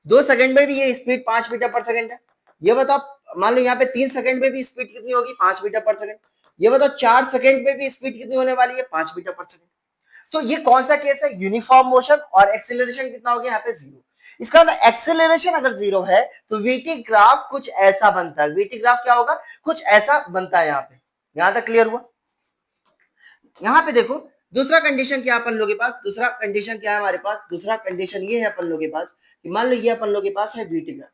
2 सेकंड में भी ये स्पीड 5 मीटर पर सेकंड है। ये बताओ मान लो यहाँ पे 3 सेकंड में भी स्पीड कितनी होगी, 5 मीटर पर सेकंड। ये बताओ 4 सेकंड में भी स्पीड कितनी होने वाली है, 5 मीटर पर सेकंड। तो ये कौन सा केस है, यूनिफॉर्म मोशन, और एक्सेलरेशन कितना हो गया यहाँ पे 0। इसका मतलब एक्सेलरेशन अगर 0 है तो वीटी ग्राफ कुछ ऐसा बनता है, वीटी ग्राफ क्या होगा, कुछ ऐसा बनता है यहाँ पे। यहां तक क्लियर हुआ। यहाँ पे देखो दूसरा कंडीशन क्या है अपन लोग के पास, दूसरा कंडीशन क्या है हमारे पास, दूसरा कंडीशन ये है अपन लोग के पास कि मान लो ये अपन लोग के पास है वीटी ग्राफ,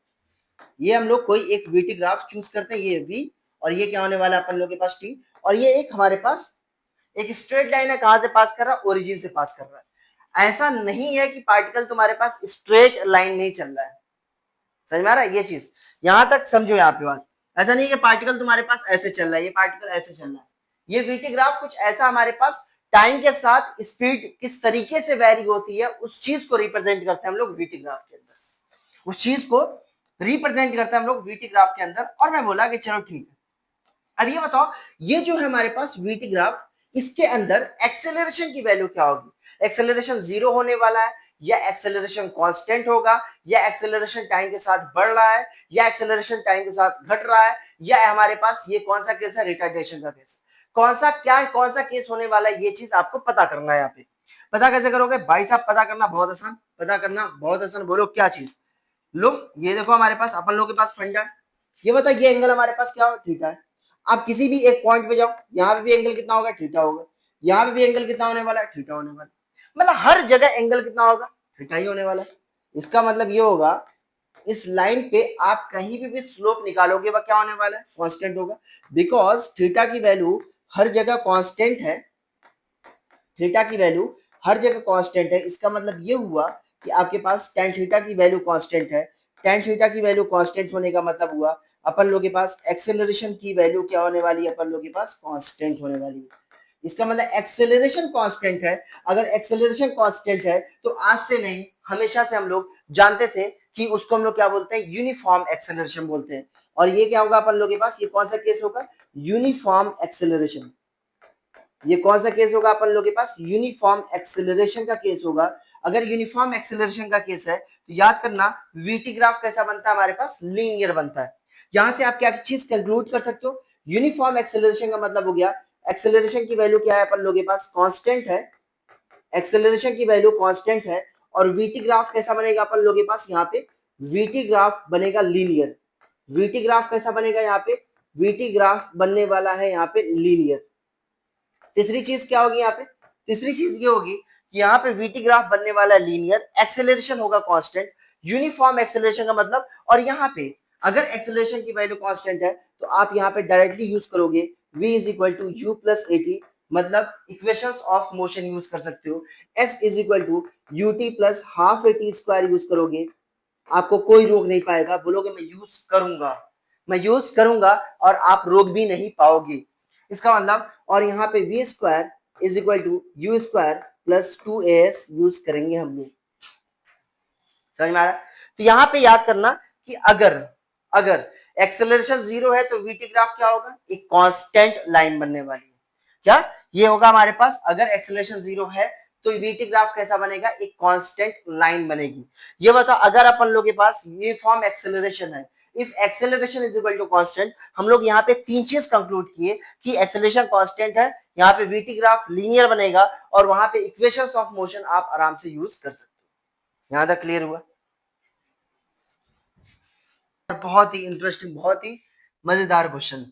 ये हम लोग कोई एक वीटी ग्राफ चूज करते हैं, ये वी, और ये क्या होने वाला है अपन लोग के पास टी, और ये एक हमारे पास एक स्ट्रेट लाइन है, कहां से पास कर रहा है, ओरिजिन से पास कर रहा है। ऐसा नहीं है कि पार्टिकल तुम्हारे पास स्ट्रेट लाइन नहीं चल रहा है, समझ में आ रहा है ये चीज, यहां तक समझो यहाँ पे बात। ऐसा नहीं है कि पार्टिकल तुम्हारे पास ऐसे चल रहा है, ये पार्टिकल ऐसे चल रहा है। ये वीटी ग्राफ कुछ ऐसा हमारे पास टाइम के साथ स्पीड किस तरीके से वेरी होती है उस चीज को रिप्रेजेंट करते हैं हम लोग वीटी ग्राफ के अंदर, उस चीज को रिप्रेजेंट करते हैं हम लोग वीटी ग्राफ के अंदर। और मैं बोला कि चलो ठीक है, अब ये बताओ ये जो है हमारे पास वीटी ग्राफ, इसके अंदर एक्सेलरेशन की वैल्यू क्या होगी, एक्सेलरेशन 0 होने वाला है, या एक्सेलरेशन कांस्टेंट होगा, या एक्सेलरेशन टाइम के साथ बढ़ रहा है, या एक्सेलरेशन टाइम के साथ घट रहा है, या हमारे पास ये कौन सा केस है, रिटार्डेशन का केस, कौन सा क्या कौन सा केस होने वाला है, ये चीज आपको पता करना है। यहाँ पे पता कैसे करोगे भाई साहब, पता करना बहुत आसान, पता करना बहुत आसान। बोलो क्या चीज, लो ये देखो हमारे पास अपन लोग के पास फंडा है, ये बताओ ये एंगल हमारे पास क्या हो, थीटा है। आप किसी भी एक पॉइंट पे जाओ, यहाँ पे भी एंगल कितना होगा, थीटा होगा, यहाँ पे भी एंगल कितना होने वाला है, थीटा होने वाला है। मतलब हर जगह एंगल कितना होगा, थीटा ही होने वाला है। इसका मतलब ये होगा इस लाइन पे आप कहीं भी स्लोप निकालोगे वह क्या होने वाला है, कांस्टेंट होगा, बिकॉज थीटा की वैल्यू हर जगह कांस्टेंट है, थीटा की वैल्यू हर जगह कांस्टेंट है। इसका मतलब ये हुआ कि आपके पास tan थीटा की वैल्यू कांस्टेंट है, tan थीटा की वैल्यू कांस्टेंट होने का मतलब हुआ अपन लोग के पास एक्सेलरेशन की वैल्यू क्या होने वाली है, अपन लोग के पास कांस्टेंट होने वाली है। इसका मतलब एक्सेलरेशन कांस्टेंट है। अगर एक्सेलरेशन कांस्टेंट है तो आज से नहीं हमेशा से हम लोग जानते थे कि उसको हम लोग क्या बोलते हैं, यूनिफॉर्म एक्सेलरेशन बोलते हैं। और ये क्या होगा अपन लोग के पास, ये कौन सा केस होगा, यूनिफॉर्म एक्सेलरेशन। ये कौन सा केस होगा अपन लोग के पास, यूनिफॉर्म एक्सेलरेशन का केस होगा। अगर यूनिफॉर्म एक्सेलरेशन का केस है तो याद करना वीटी ग्राफ कैसा बनता है हमारे पास, लीनियर बनता है। यहां से आप क्या चीज कंक्लूड कर सकते हो, यूनिफॉर्म एक्सेलरेशन का मतलब हो गया एक्सेलरेशन की वैल्यू क्या है अपन लोग के पास, कांस्टेंट है, एक्सेलरेशन की वैल्यू कांस्टेंट है। और वीटी ग्राफ कैसा बनेगा अपन लोग के पास, यहाँ पे वीटी ग्राफ बनेगा लीनियर। वीटी ग्राफ कैसा बनेगा यहाँ पे, वीटी ग्राफ बनने वाला है यहाँ पे लीनियर। तीसरी चीज क्या होगी यहाँ पे, तीसरी चीज ये होगी कि यहाँ पे वीटी ग्राफ बनने वाला है लीनियर, एक्सेलरेशन होगा कांस्टेंट, यूनिफॉर्म एक्सेलरेशन का मतलब। और यहाँ पे अगर एक्सेलरेशन की वैल्यू कांस्टेंट है तो आप यहाँ पे डायरेक्टली यूज करोगे v is equal to u plus a t, मतलब इक्वेशंस ऑफ मोशन यूज कर सकते हो। s is equal to u t plus half a t square use करोगे, आपको कोई रोक नहीं पाएगा, बोलोगे मैं यूज करूंगा, मैं यूज करूंगा, और आप रोक भी नहीं पाओगे। इसका मतलब, और यहाँ पे v square is equal to u square plus 2as use करेंगे हम लोग, समझ में आ रहा है। तो यहाँ पे याद करना कि अगर अगर एक्सेलरेशन 0 है तो वीटी ग्राफ क्या होगा, एक कांस्टेंट लाइन बनने वाली है। क्या ये होगा हमारे पास, अगर एक्सेलरेशन 0 है तो वीटी ग्राफ कैसा बनेगा, एक कांस्टेंट लाइन बनेगी। ये बताओ अगर अपन लोग के पास यूनिफॉर्म एक्सेलरेशन है, if acceleration is equal to constant, हम लोग यहाँ पे तीन चीज कंक्लूड किए कि एक्सेलरेशन कांस्टेंट है, यहाँ पे वीटी ग्राफ लीनियर बनेगा, और वहां पे इक्वेशंस ऑफ मोशन आप आराम से यूज कर सकते हो। यहां तक क्लियर हुआ। बहुत ही इंटरेस्टिंग, बहुत ही मजेदार क्वेश्चन।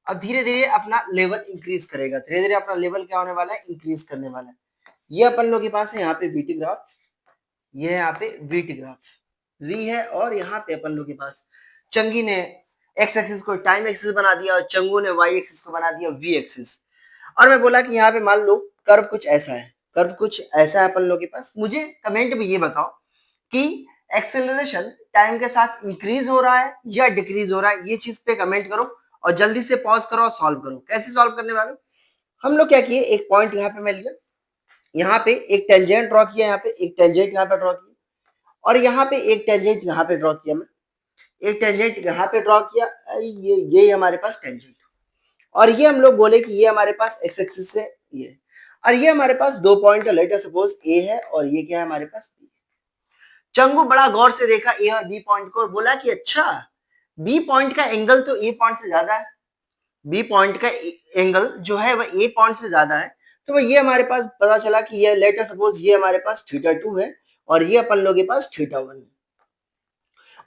अब धीरे धीरे अपना लेवल इंक्रीज करेगा, धीरे धीरे अपना लेवल क्या होने वाला है, इंक्रीज करने वाला है। ये अपन लोग के पास है यहाँ पे वीटी ग्राफ, ये है यहाँ पे वीटी ग्राफ, वी है, और यहाँ पे अपन लोग के पास चंगी ने एक्स एक्सिस को टाइम एक्सिस बना दिया और चंगू ने वाई एक्सिस को बना दिया वी एक्सिस। और मैं बोला कि यहाँ पे मान लो कर्व कुछ ऐसा है, कर्व कुछ ऐसा है अपन लोग के पास। मुझे कमेंट में ये बताओ कि एक्सेलरेशन टाइम के साथ इंक्रीज हो रहा है या डिक्रीज हो रहा है, ये चीज पे कमेंट करो और जल्दी से पॉज करो और सॉल्व करो। कैसे सॉल्व करने वाले? हम लोग क्या किए, एक पॉइंट यहाँ पे मैं लिया, यहाँ पे एक टेंजेंट ड्रॉ किया, यहाँ पे एक टेंजेंट यहाँ पे ड्रॉ किया, और यहाँ पे एक टेंजेंट यहाँ पे ड्रॉ किया, मैं एक टेंजेंट यहाँ पे ड्रॉ किया, ये हमारे पास टेंजेंट, और ये हम लोग बोले कि ये हमारे पास एक्स एक्सिस से ये, और ये हमारे पास दो पॉइंट का लेटर सपोज ए है और ये क्या है हमारे पास बी। चंगू बड़ा गौर से देखा ए और बी पॉइंट को और बोला कि अच्छा बी पॉइंट का एंगल तो ए पॉइंट से ज्यादा है, बी पॉइंट का एंगल जो है वह ए पॉइंट से ज्यादा है, तो ये हमारे पास पता चला कि ये लेटर सपोज ये हमारे पास थीटा 2 है और ये अपन लोग के पास थीटा 1 है,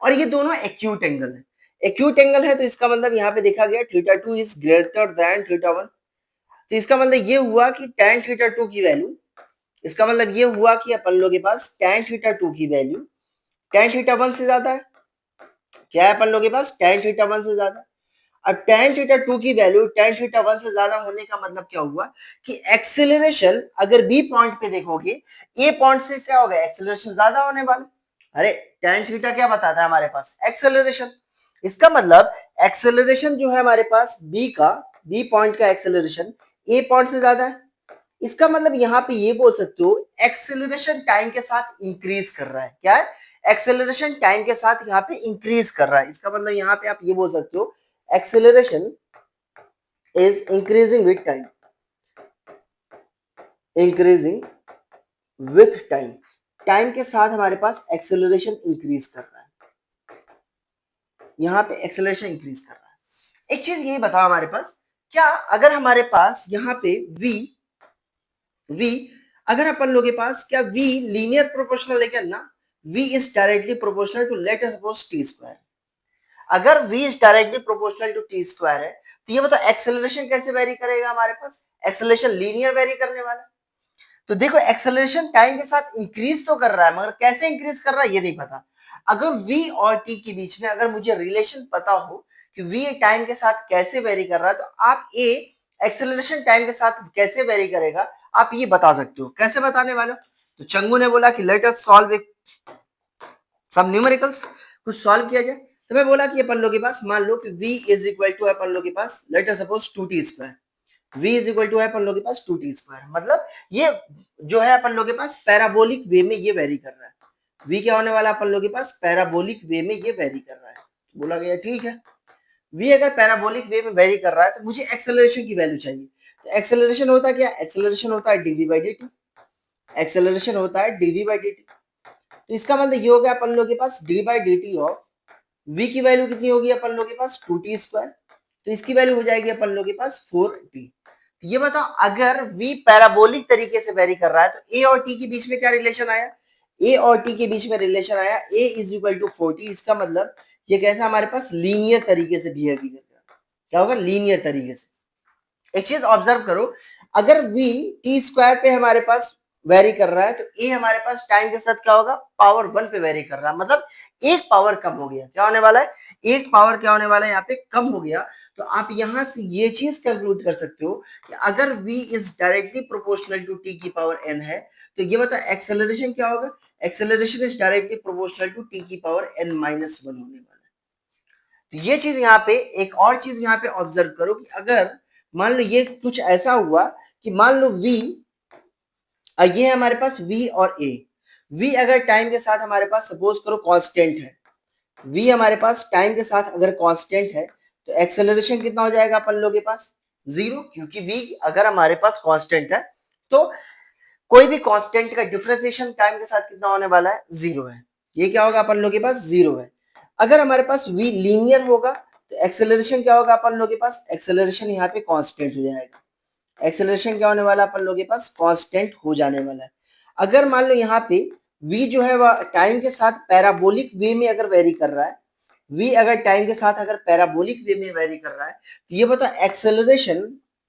और ये दोनों एक्यूट एंगल है। एक्यूट एंगल है तो इसका मतलब यहाँ पे देखा गया theta 2 is greater than theta 1, तो इसका मतलब ये हुआ कि tan थीटा 2 की वैल्यू, इसका मतलब ये हुआ कि अपन लोग के पास tan थीटा 2 की वैल्यू tan थीटा 1 से ज्यादा है। क्या है अपन लोग के पास? tan थीटा 1 से ज्यादा। अब tan थीटा 2 की वैल्यू tan थीटा 1 से ज्यादा होने का मतलब क्या हुआ कि एक्सेलरेशन अगर बी पॉइंट पे देखोगे ए पॉइंट से क्या होगा, एक्सेलरेशन ज्यादा होने वाला। अरे tan थीटा क्या बताता है हमारे पास? एक्सेलरेशन। इसका मतलब एक्सेलरेशन जो है हमारे पास बी पॉइंट का एक्सेलरेशन ए पॉइंट से ज्यादा है। इसका मतलब यहाँ पे ये बोल सकते हो एक्सेलरेशन टाइम के साथ इंक्रीज कर रहा है। क्या है? एक्सेलरेशन टाइम के साथ यहाँ पे इंक्रीज कर रहा है। इसका मतलब यहाँ पे आप ये बोल सकते हो acceleration is increasing with time, increasing with time, time के साथ हमारे पास एक्सेलरेशन इंक्रीज कर रहा है, यहाँ पे एक्सेलरेशन इंक्रीज कर रहा है। एक चीज ये बताओ हमारे पास, क्या अगर हमारे पास यहाँ पे v अगर अपन लोग के पास क्या v लीनियर प्रोपोर्शनल है क्या ना, v is directly proportional to let us suppose t square. अगर v is directly proportional to t square है तो ये बताओ एक्सेलरेशन कैसे वेरी करेगा हमारे पास? एक्सेलरेशन लीनियर वेरी करने वाला। तो देखो एक्सेलरेशन टाइम के साथ इंक्रीज तो कर रहा है मगर कैसे इंक्रीज कर रहा है ये नहीं पता। अगर v और t के बीच में अगर मुझे रिलेशन पता हो कि v टाइम के साथ कैसे वेरी कर रहा है, तो आप a एक्सेलरेशन टाइम के साथ कैसे वेरी करेगा आप ये बता सकते हो। कैसे बताने वाले हो? तो चंगू ने बोला कि let us solve some numericals, कुछ सॉल्व किया जाए। तो मैं बोला कि अपन लोग के पास मान लो कि v इज इक्वल टू अपन लोग के पास let us suppose 2t square, v is equal to है अपन लोग के पास 2t स्क्वायर, मतलब ये जो है अपन लोग के पास पैराबोलिक वे में ये वेरी कर रहा है। v क्या होने वाला अपन लोग के पास? पैराबोलिक वे में ये वेरी कर रहा है। बोला गया ठीक है, v अगर पैराबोलिक वे में वेरी कर रहा है तो मुझे एक्सेलरेशन की वैल्यू चाहिए। तो एक्सेलरेशन होता है क्या? एक्सेलरेशन होता है dv बाई dt, एक्सेलरेशन होता है dv बाई dt। तो इसका मतलब ये हो गया अपन लोग के पास d by dt of v की वैल्यू कितनी होगी अपन लोग के पास 2t स्क्वायर, तो इसकी वैल्यू हो जाएगी अपन लोग के पास 4t। तो ये बताओ अगर v पैराबोलिक तरीके से वेरी कर रहा है तो a और t के बीच में क्या रिलेशन आया? a और t के बीच में रिलेशन आया a is equal to 4t। इसका मतलब ये कैसा हमारे पास लीनियर तरीके से बिहेव कर रहा है। क्या होगा? लीनियर तरीके से। एक चीज ऑब्जर्व करो, अगर v t स्क्वायर पे हमारे पास वेरी कर रहा है तो a हमारे पास टाइम के साथ क्या होगा? पावर 1 पे वेरी कर रहा है, मतलब एक पावर कम हो गया। क्या होने वाला है? एक पावर क्या होने वाला है यहाँ पे? कम हो गया। तो आप यहां से ये चीज कंक्लूड कर सकते हो कि अगर v is directly proportional to t की पावर n है तो ये बताओ एक्सेलरेशन क्या होगा? Acceleration is directly proportional to t की पावर n माइनस 1 होने वाला है। तो ये चीज यहाँ पे एक और चीज यहाँ पे ऑब्जर्व करो कि अगर मान लो ये कुछ ऐसा हुआ कि मान लो v ये है हमारे पास v और a, v अगर टाइम के साथ हमारे पास सपोज करो कांस्टेंट है, v हमारे पास टाइम के साथ अगर कांस्टेंट है तो एक्सेलरेशन कितना हो जाएगा अपन लोग के पास? 0, क्योंकि v अगर हमारे पास कांस्टेंट है तो कोई भी कांस्टेंट का डिफरेंशिएशन टाइम के साथ कितना होने वाला है? 0 है। ये क्या होगा अपन लोग के पास? 0 है। अगर हमारे पास v लीनियर होगा तो एक्सेलरेशन क्या होगा अपन लोग के पास? एक्सेलरेशन यहाँ पे कांस्टेंट हो जाएगा। एक्सेलरेशन क्या होने वाला अपन लोग के पास? कांस्टेंट हो जाने वाला है। अगर मान लो यहाँ पे v जो है वह टाइम के साथ पैराबोलिक वे में अगर वेरी कर रहा है, v अगर टाइम के साथ अगर पैराबोलिक वे में वेरी कर रहा है तो ये बताओ एक्सेलरेशन,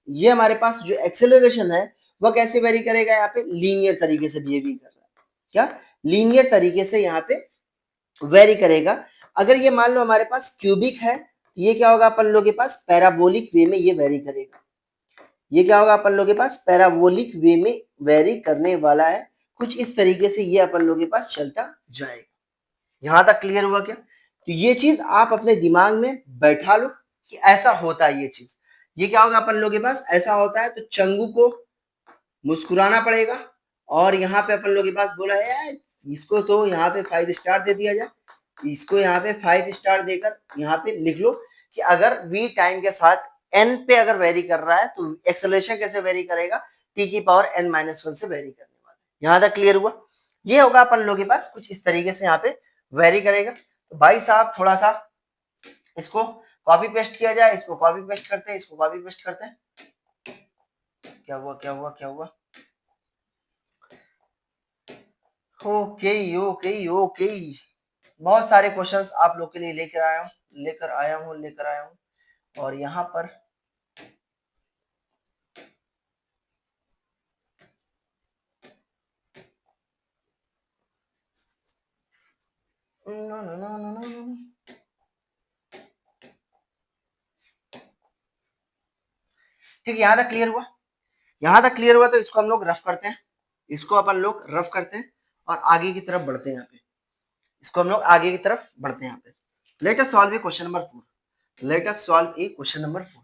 ये हमारे पास जो एक्सेलरेशन है वह कैसे वेरी करेगा? यहाँ पे लीनियर तरीके से बिहेविंग कर रहा है। क्या? लीनियर तरीके से यहाँ पे वेरी करेगा। अगर ये मान लो हमारे पास क्यूबिक है ये क्या होगा अपन लोग के पास? पैराबोलिक वे में ये वेरी करेगा। ये क्या होगा अपन लोग के पास? पैराबोलिक वे में वेरी करने वाला है। कुछ इस तरीके से ये अपन लोग के पास चलता जाएगा। यहां तक क्लियर हुआ क्या? तो ये चीज आप अपने दिमाग में बैठा लो कि ऐसा होता है ये चीज। ये क्या होगा अपन लोगों के पास, ऐसा होता है तो चंगू को मुस्कुराना पड़ेगा। और यहाँ पे अपन लोगों के पास बोला है इसको तो यहाँ पे 5 स्टार दे दिया जाए, इसको यहाँ पे 5 स्टार देकर यहाँ पे लिख लो कि अगर v टाइम के साथ n पे अगर वेरी कर रहा है तो एक्सेलरेशन कैसे वेरी करेगा, t की पावर n-1 से वेरी करने वाला है। यहाँ तक क्लियर हुआ? ये होगा अपन लोगों के पास कुछ इस तरीके से यहाँ पे वेरी करेगा। तो भाई साहब थोड़ा सा इसको कॉपी पेस्ट किया जाए, इसको कॉपी पेस्ट करते हैं, इसको कॉपी पेस्ट करते हैं। क्या हुआ क्या हुआ क्या हुआ? ओके ओके ओके, बहुत सारे क्वेश्चंस आप लोग के लिए लेकर आया हूँ। और यहाँ पर no no no no no no, ठीक, यहाँ तक क्लियर हुआ? यहाँ तक क्लियर हुआ तो इसको हम लोग रफ करते हैं, इसको अपन लोग रफ करते हैं और आगे की तरफ बढ़ते हैं। यहाँ पे इसको हम लोग आगे की तरफ बढ़ते हैं। यहाँ पे let us solve a question number 4। Let us solve a question number 4।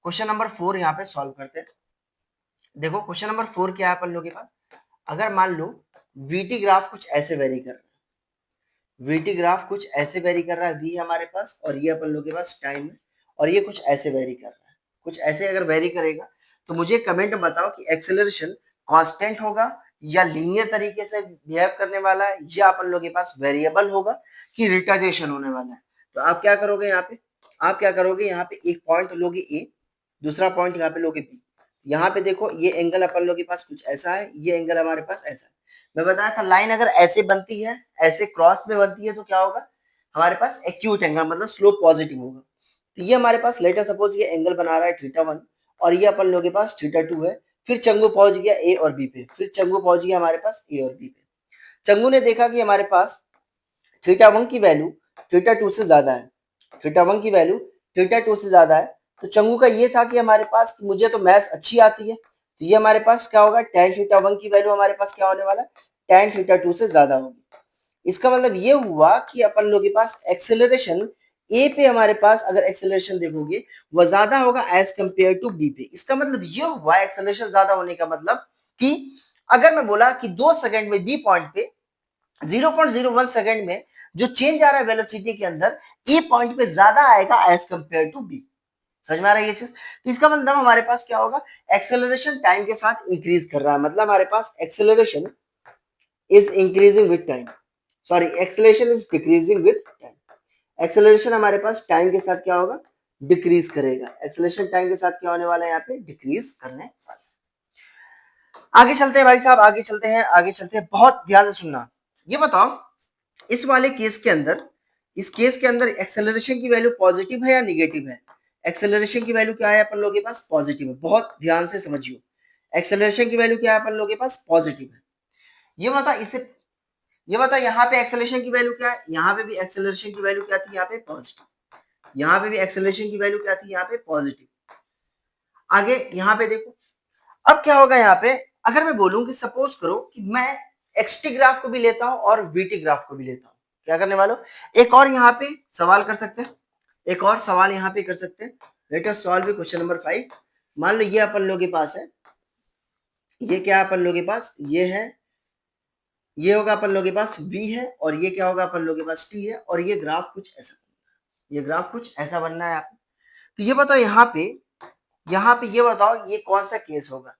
Question number 4 यहाँ पे सॉल्व करते हैं। देखो क्वेश्चन नंबर 4 क्या है अपन लोग के पास, अगर मान लो वीटी ग्राफ कुछ ऐसे वेरी कर रहा है, वीटी ग्राफ कुछ ऐसे वेरी कर रहा है, वी हमारे पास और ये अपन लोग के पास टाइम है, और ये कुछ ऐसे वेरी कर रहा है, कुछ ऐसे अगर वेरी करेगा तो मुझे कमेंट में बताओ कि एक्सेलरेशन कांस्टेंट होगा या लीनियर तरीके से बिहेव करने वाला है, या अपन लोग के पास वेरिएबल होगा कि रिटार्डेशन होने वाला है। तो आप क्या करोगे यहाँ पे, आप क्या करोगे यहाँ पे एक पॉइंट लोगे ए, दूसरा पॉइंट यहाँ पे लोगे बी। यहाँ पे देखो ये एंगल अपन लोग के पास कुछ ऐसा है, ये एंगल हमारे पास ऐसा है। मैं बताया था लाइन अगर ऐसे बनती है, ऐसे क्रॉस में बनती है तो क्या होगा, हमारे पास एक्यूट एंगल मतलब स्लोप पॉजिटिव होगा। तो ये हमारे पास लेटर सपोज ये एंगल बना रहा है θ1 और ये अपन लोग के पास θ2 है। फिर चंगू पहुंच गया ए और बी पे, फिर चंगू पहुंच गया हमारे पास ए और बी पे। चंगू ने देखा कि हमारे पास θ1 की वैल्यू θ2 से ज्यादा है, θ1 की वैल्यू θ2 से ज्यादा है। तो चंगू का ये था कि हमारे पास कि मुझे तो मैथ्स अच्छी आती है, तो ये हमारे पास क्या होगा, tan θ1 की वैल्यू हमारे पास क्या होने वाला है, tan θ2 से ज्यादा होगी। इसका मतलब ये हुआ कि अपन लोग के पास एक्सेलरेशन ए पे हमारे पास अगर एक्सेलरेशन देखोगे वह ज्यादा होगा एज कंपेयर टू बी पे। इसका मतलब ये हुआ एक्सेलरेशन ज्यादा होने का मतलब कि अगर मैं बोला कि 2 सेकंड में बी पॉइंट पे 0.01 सेकंड में जो चेंज आ रहा है वेलोसिटी के अंदर, ए पॉइंट पे ज्यादा आएगा एज कंपेयर टू बी। समझ में आ रहा है ये चीज? तो इसका मतलब हमारे पास क्या होगा, एक्सेलरेशन टाइम के साथ इंक्रीज कर रहा है, मतलब हमारे पास acceleration is increasing with time, sorry acceleration is decreasing with time. Acceleration हमारे पास टाइम के साथ क्या होगा, डिक्रीज करेगा। एक्सेलरेशन टाइम के साथ क्या होने वाला है, यहाँ पे डिक्रीज करने वाला है। आगे चलते हैं भाई साहब, आगे चलते हैं, आगे चलते हैं, बहुत ध्यान से सुनना। ये बताओ इस वाले केस के अंदर, इस केस के अंदर एक्सेलरेशन की वैल्यू पॉजिटिव है या निगेटिव है? एक्सेलरेशन की वैल्यू क्या है अपन लोगों के पास, पॉजिटिव है। बहुत ध्यान से समझियो, एक्सेलरेशन की वैल्यू क्या है अपन लोगों के पास, पॉजिटिव है। ये बता इसे, ये बता यहाँ पे एक्सेलरेशन की वैल्यू क्या है, यहाँ पे भी एक्सेलरेशन की वैल्यू क्या थी, यहाँ पे पॉजिटिव। यहाँ पे भी एक्सेलरेशन की वैल्यू क्या थी, यहाँ पे पॉजिटिव। आगे यहाँ पे देखो, अब क्या होगा यहाँ पे, अगर मैं बोलूं कि सपोज करो कि मैं एक्सटी ग्राफ को भी लेता हूं और वीटी ग्राफ को भी लेता हूं, क्या करने वालों, एक और यहाँ पे सवाल कर सकते हैं, एक और सवाल यहाँ पे कर सकते हैं। Late us solve question number 5। मान लो ये अपन लोग के पास है, ये क्या है अपन लोग के पास, ये है, ये होगा अपन लोग के पास v है, और ये क्या होगा अपन लोग के पास t है, और ये ग्राफ कुछ ऐसा, ये ग्राफ कुछ ऐसा बनना है आपको। तो ये बताओ यहाँ पे ये बताओ ये कौन सा केस होगा,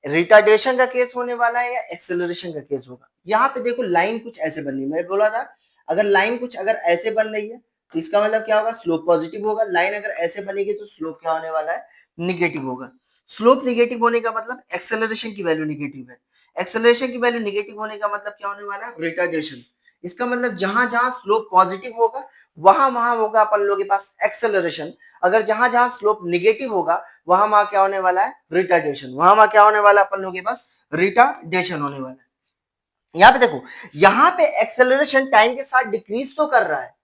रिटार्डेशन का केस होने वाला है या एक्सेलरेशन का केस होगा? यहाँ पे देखो लाइन कुछ ऐसे बननी, मैं बोला था अगर लाइन कुछ अगर ऐसे बन रही है तो इसका मतलब क्या होगा, स्लोप पॉजिटिव होगा। लाइन अगर ऐसे बनेगी तो स्लोप क्या होने वाला है, निगेटिव होगा। स्लोप निगेटिव होने का मतलब एक्सेलरेशन की वैल्यू निगेटिव है, एक्सेलरेशन की वैल्यू निगेटिव होने का मतलब क्या होने वाला है, रिटार्डेशन। इसका मतलब जहां जहां स्लोप पॉजिटिव होगा वहां वहां होगा अपन लोगों के पास एक्सेलरेशन, अगर जहां जहां स्लोप निगेटिव होगा वहां वहां क्या होने वाला है, रिटार्डेशन। वहां वहां क्या होने वाला है अपन लोगों के पास, रिटार्डेशन होने वाला है। यहाँ पे देखो, यहाँ पे एक्सेलरेशन टाइम के साथ डिक्रीज तो कर रहा है,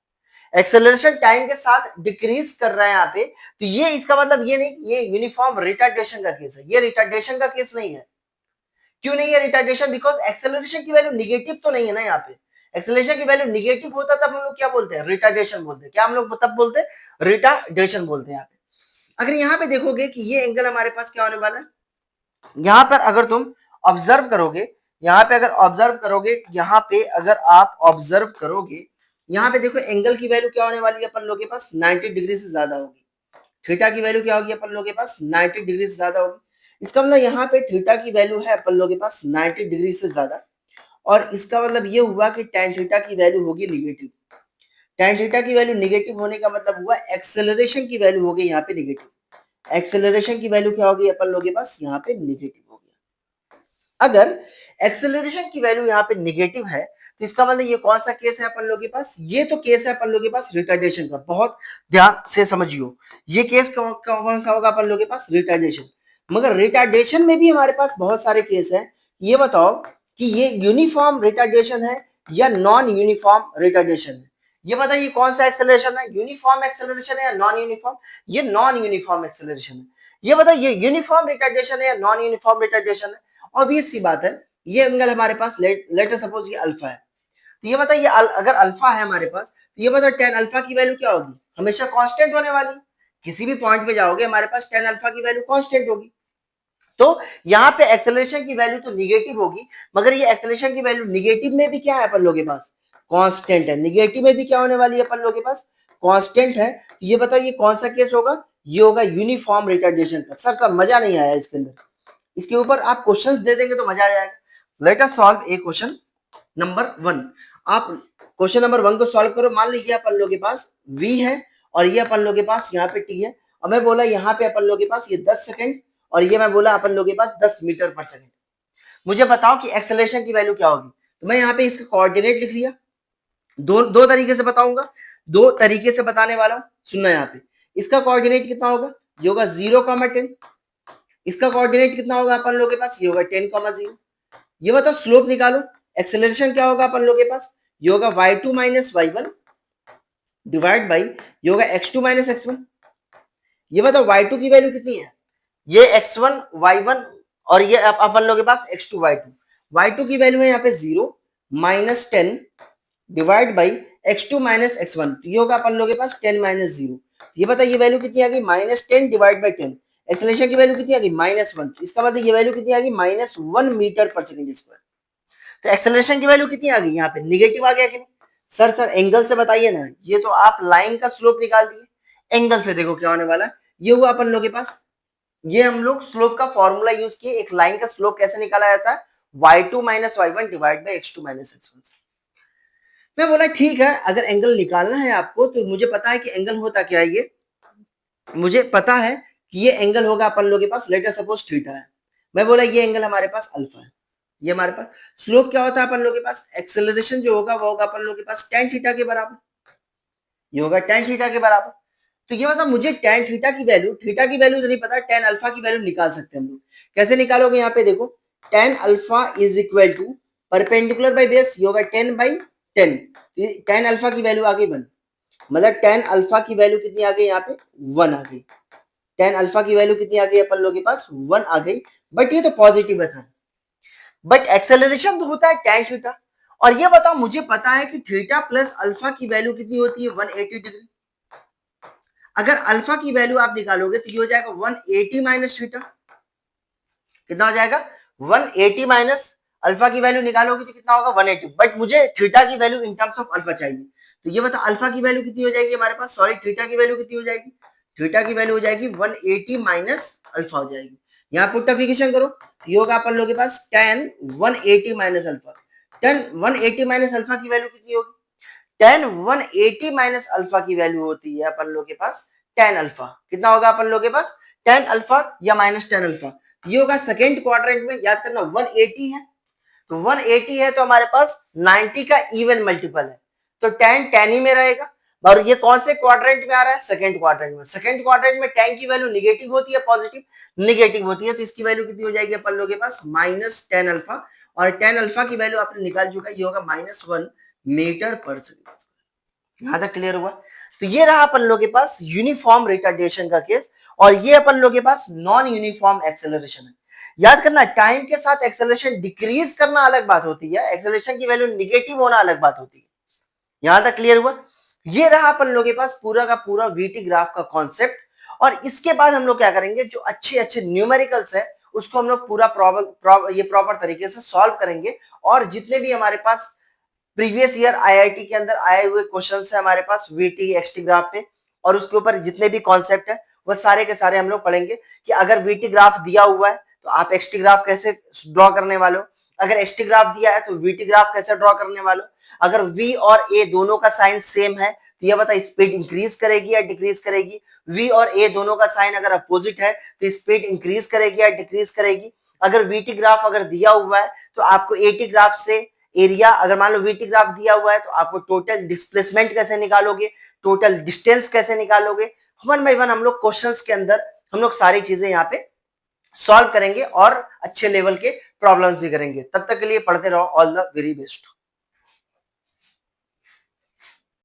एक्सेलरेशन टाइम के साथ डिक्रीज कर रहा है यहाँ पे। तो ये इसका मतलब ये नहीं, ये यूनिफॉर्म रिटार्डेशन का केस है, ये रिटार्डेशन का केस नहीं है। क्यों नहीं है रिटार्डेशन, बिकॉज एक्सेलरेशन की वैल्यू निगेटिव तो नहीं है ना यहाँ पे, एक्सेलरेशन की वैल्यू निगेटिव होता तब हम लोग क्या बोलते हैं, रिटार्डेशन बोलते हैं। क्या हम लोग तब बोलते हैं, रिटार्डेशन बोलते हैं। यहाँ पे अगर यहाँ पे देखोगे कि ये एंगल हमारे पास क्या होने वाला है, यहाँ पर अगर तुम ऑब्जर्व करोगे, यहाँ पे अगर ऑब्जर्व करोगे, यहाँ पे अगर आप ऑब्जर्व करोगे, यहाँ पे देखो एंगल की वैल्यू क्या होने वाली है अपन लोग के पास, 90 डिग्री से ज्यादा होगी। थीटा की वैल्यू क्या होगी अपन लोग के पास, 90 डिग्री से ज्यादा होगी। इसका मतलब यहाँ पे थीटा की वैल्यू है अपन लोग के पास 90 डिग्री से ज्यादा, और इसका मतलब ये हुआ कि tan थीटा की वैल्यू होगी निगेटिव। tan थीटा की वैल्यू निगेटिव होने का मतलब हुआ एक्सेलरेशन की वैल्यू होगी यहाँ पे निगेटिव। एक्सेलरेशन की वैल्यू क्या होगी अपन लोग के पास, यहाँ पे निगेटिव हो गया। अगर एक्सेलरेशन की वैल्यू यहाँ पे निगेटिव है तो इसका मतलब ये कौन सा केस है अपन लोग के पास, ये तो केस है अपन लोग के पास रिटार्डेशन का। बहुत ध्यान से समझियो, ये केस कौन सा होगा अपन लोग के पास, रिटार्डेशन। मगर रिटार्डेशन में भी हमारे पास बहुत सारे केस हैं। ये बताओ कि ये यूनिफॉर्म रिटार्डेशन है या नॉन यूनिफॉर्म रिटार्डेशन है। ये बताइए कौन सा एक्सेलरेशन है, यूनिफॉर्म एक्सेलरेशन है या नॉन यूनिफॉर्म। ये नॉन यूनिफॉर्म एक्सेलरेशन है। ये बताइए यूनिफॉर्म रिटार्डेशन है या नॉन यूनिफॉर्म रिटार्डेशन है। ऑब्वियस सी बात है, ये एंगल हमारे पास लेट सपोज ये अल्फा है, तो ये बताइए अगर अल्फा है हमारे पास, तो ये बताओ tan अल्फा की वैल्यू क्या होगी, हमेशा कांस्टेंट होने वाली। किसी भी पॉइंट पे जाओगे हमारे पास tan अल्फा की वैल्यू कांस्टेंट होगी। तो यहाँ पे एक्सेलरेशन की वैल्यू तो निगेटिव होगी, मगर ये एक्सेलरेशन की वैल्यू निगेटिव में भी क्या है अपन लोग के पास, कांस्टेंट है। निगेटिव में भी क्या होने वाली है अपन लोग के पास, कांस्टेंट है। तो ये बताओ ये कौन सा केस होगा, ये होगा यूनिफॉर्म रिटार्डेशन का। सर मजा नहीं आया इसके अंदर, इसके ऊपर आप क्वेश्चंस दे देंगे तो मजा आ जाएगा। Late us solve a question number 1। आप क्वेश्चन नंबर 1 को सॉल्व करो। मान लीजिए अपन लोग के पास v है और ये अपन लोग के पास यहाँ पे t है, और मैं बोला यहाँ पे अपन लोग के पास ये 10 सेकंड, और ये मैं बोला अपन लोग के पास 10 मीटर पर सेकंड। मुझे बताओ कि एक्सेलरेशन की वैल्यू क्या होगी। तो मैं यहाँ पे इसका कोऑर्डिनेट लिख लिया। दो तरीके से बताऊंगा, दो तरीके से बताने वाला हूँ। सुनना यहाँ पे, इसका कोऑर्डिनेट कितना होगा, ये होगा 0, 10। इसका कोऑर्डिनेट कितना होगा अपन लोग के पास, ये होगा 10, 0। ये बताओ स्लोप निकालो, एक्सेलरेशन क्या होगा अपन लोग के पास, ये होगा y2 minus y1 divide by ये होगा x2 माइनस x1। ये बताओ y2 की वैल्यू कितनी है, ये x1 y1 और ये अपन लोग के पास x2 y2। y2 की वैल्यू है यहाँ पे 0 minus 10 divide by x2 minus x1, तो ये होगा अपन लोग के पास 10 माइनस 0। ये बताओ ये वैल्यू कितनी आ गई, -10 डिवाइड बाई 10। एक्सेलरेशन की वैल्यू कितनी आ गई, -1। इसका मतलब ये वैल्यू कितनी आ गई, -1 मीटर पर सेकंड स्क्वायर। तो एक्सेलरेशन की वैल्यू कितनी आ गई, यहाँ पे निगेटिव आ गया कि नहीं। सर एंगल से बताइए ना, ये तो आप लाइन का स्लोप निकाल दिए। एंगल से देखो क्या होने वाला है, ये हुआ अपन लोग के पास, ये हम लोग स्लोप का फॉर्मूला यूज किए। एक लाइन का स्लोप कैसे निकाला जाता है, y2 minus y1 divide by x2 minus x1। मैं बोला ठीक है, अगर एंगल निकालना है आपको तो मुझे पता है कि एंगल होता क्या है। ये मुझे पता है कि ये एंगल होगा अपन लोग के पास, लेट अस सपोज थीटा है। मैं बोला ये एंगल हमारे पास अल्फा है। ये हमारे पास स्लोप क्या होता है अपन लोग के पास, एक्सेलरेशन जो होगा वो होगा अपन लोग के पास tan थीटा के बराबर। ये होगा tan थीटा के बराबर। तो ये मतलब मुझे tan थीटा की वैल्यू, थीटा की वैल्यू तो नहीं पता, tan अल्फा की वैल्यू निकाल सकते हैं हम लोग। कैसे निकालोगे, यहाँ पे देखो tan alpha is equal to perpendicular by base, ये होगा 10/10। tan अल्फा की वैल्यू आ गई 1, मतलब tan अल्फा की वैल्यू कितनी आ गई, यहाँ पे 1 आ गई। tan अल्फा की वैल्यू कितनी आ गई अपन लोग के पास, 1 आ गई। बट ये तो पॉजिटिव है सर, बट एक्सेलरेशन तो होता है tan थीटा। और ये बताओ मुझे पता है कि थीटा प्लस अल्फा की वैल्यू कितनी होती है, 180 डिग्री। अगर अल्फा की वैल्यू आप निकालोगे तो ये हो जाएगा 180 माइनस थीटा। कितना हो जाएगा, 180 माइनस अल्फा की वैल्यू निकालोगे तो कितना होगा, 180। बट मुझे थीटा की value in terms of alpha चाहिए। तो ये बताओ अल्फा की वैल्यू कितनी हो जाएगी हमारे पास, सॉरी थीटा की वैल्यू कितनी हो जाएगी, थीटा की वैल्यू हो जाएगी 180 माइनस अल्फा हो जाएगी। यहाँ पुटफिकेशन करो तो ये होगा अपन लोग के पास tan 180 minus alpha. tan 180 minus alpha की वैल्यू कितनी होगी, tan 180 माइनस अल्फा की वैल्यू होती है अपन लोग के पास tan अल्फा। कितना होगा अपन लोग के पास, tan अल्फा या माइनस tan अल्फा। ये होगा सेकेंड क्वाड्रेंट में, याद करना 180 है, तो 180 है तो हमारे पास 90 का इवन मल्टीपल है, तो tan ही में रहेगा। और ये कौन से क्वाड्रेंट में आ रहा है, सेकंड क्वाड्रेंट में। सेकंड क्वाड्रेंट में tan की वैल्यू निगेटिव होती है पॉजिटिव, निगेटिव होती है, तो इसकी वैल्यू कितनी हो जाएगी अपन लोग के पास, -tan अल्फा। और tan अल्फा की वैल्यू आपने निकाल चुका, ये होगा -1 मीटर पर सेकंड। यहां तक क्लियर हुआ। तो ये रहा अपन लोग के पास यूनिफॉर्म रिटार्डेशन का केस, और ये अपन लोग के पास नॉन यूनिफॉर्म एक्सेलरेशन है। याद करना, टाइम के साथ एक्सेलरेशन डिक्रीज करना अलग बात होती है, एक्सेलरेशन की वैल्यू निगेटिव होना अलग बात होती है। यहां तक क्लियर हुआ? ये रहा अपन लोगों के पास पूरा का पूरा वीटी ग्राफ का कॉन्सेप्ट। और इसके बाद हम लोग क्या करेंगे, जो अच्छे अच्छे न्यूमेरिकल्स है उसको हम लोग पूरा प्रॉपर तरीके से सॉल्व करेंगे। और जितने भी हमारे पास प्रीवियस ईयर आईआईटी के अंदर आए हुए क्वेश्चन है हमारे पास वीटी एक्सटी ग्राफ पे, और उसके ऊपर जितने भी कॉन्सेप्ट है वो सारे के सारे हम लोग पढ़ेंगे कि अगर वीटी ग्राफ दिया हुआ है तो आप एक्सटी ग्राफ कैसे ड्रॉ करने वाले हो, अगर एक्सटी ग्राफ दिया है तो वीटी ग्राफ कैसे ड्रॉ करने वाले हो, अगर वी और ए दोनों का साइन सेम है तो ये बता स्पीड इंक्रीज करेगी या डिक्रीज करेगी, वी और ए दोनों का साइन अगर अपोजिट है तो स्पीड इंक्रीज करेगी या डिक्रीज करेगी। अगर वीटी ग्राफ अगर दिया हुआ है तो आपको एटी ग्राफ से एरिया, अगर मान लो वीटी ग्राफ दिया हुआ है तो आपको टोटल डिस्प्लेसमेंट कैसे निकालोगे, टोटल डिस्टेंस कैसे निकालोगे, वन बाई वन हम लोग क्वेश्चंस के अंदर हम लोग सारी चीजें यहाँ पे सॉल्व करेंगे और अच्छे लेवल के प्रॉब्लम्स भी करेंगे। तब तक के लिए पढ़ते रहो। All the very best.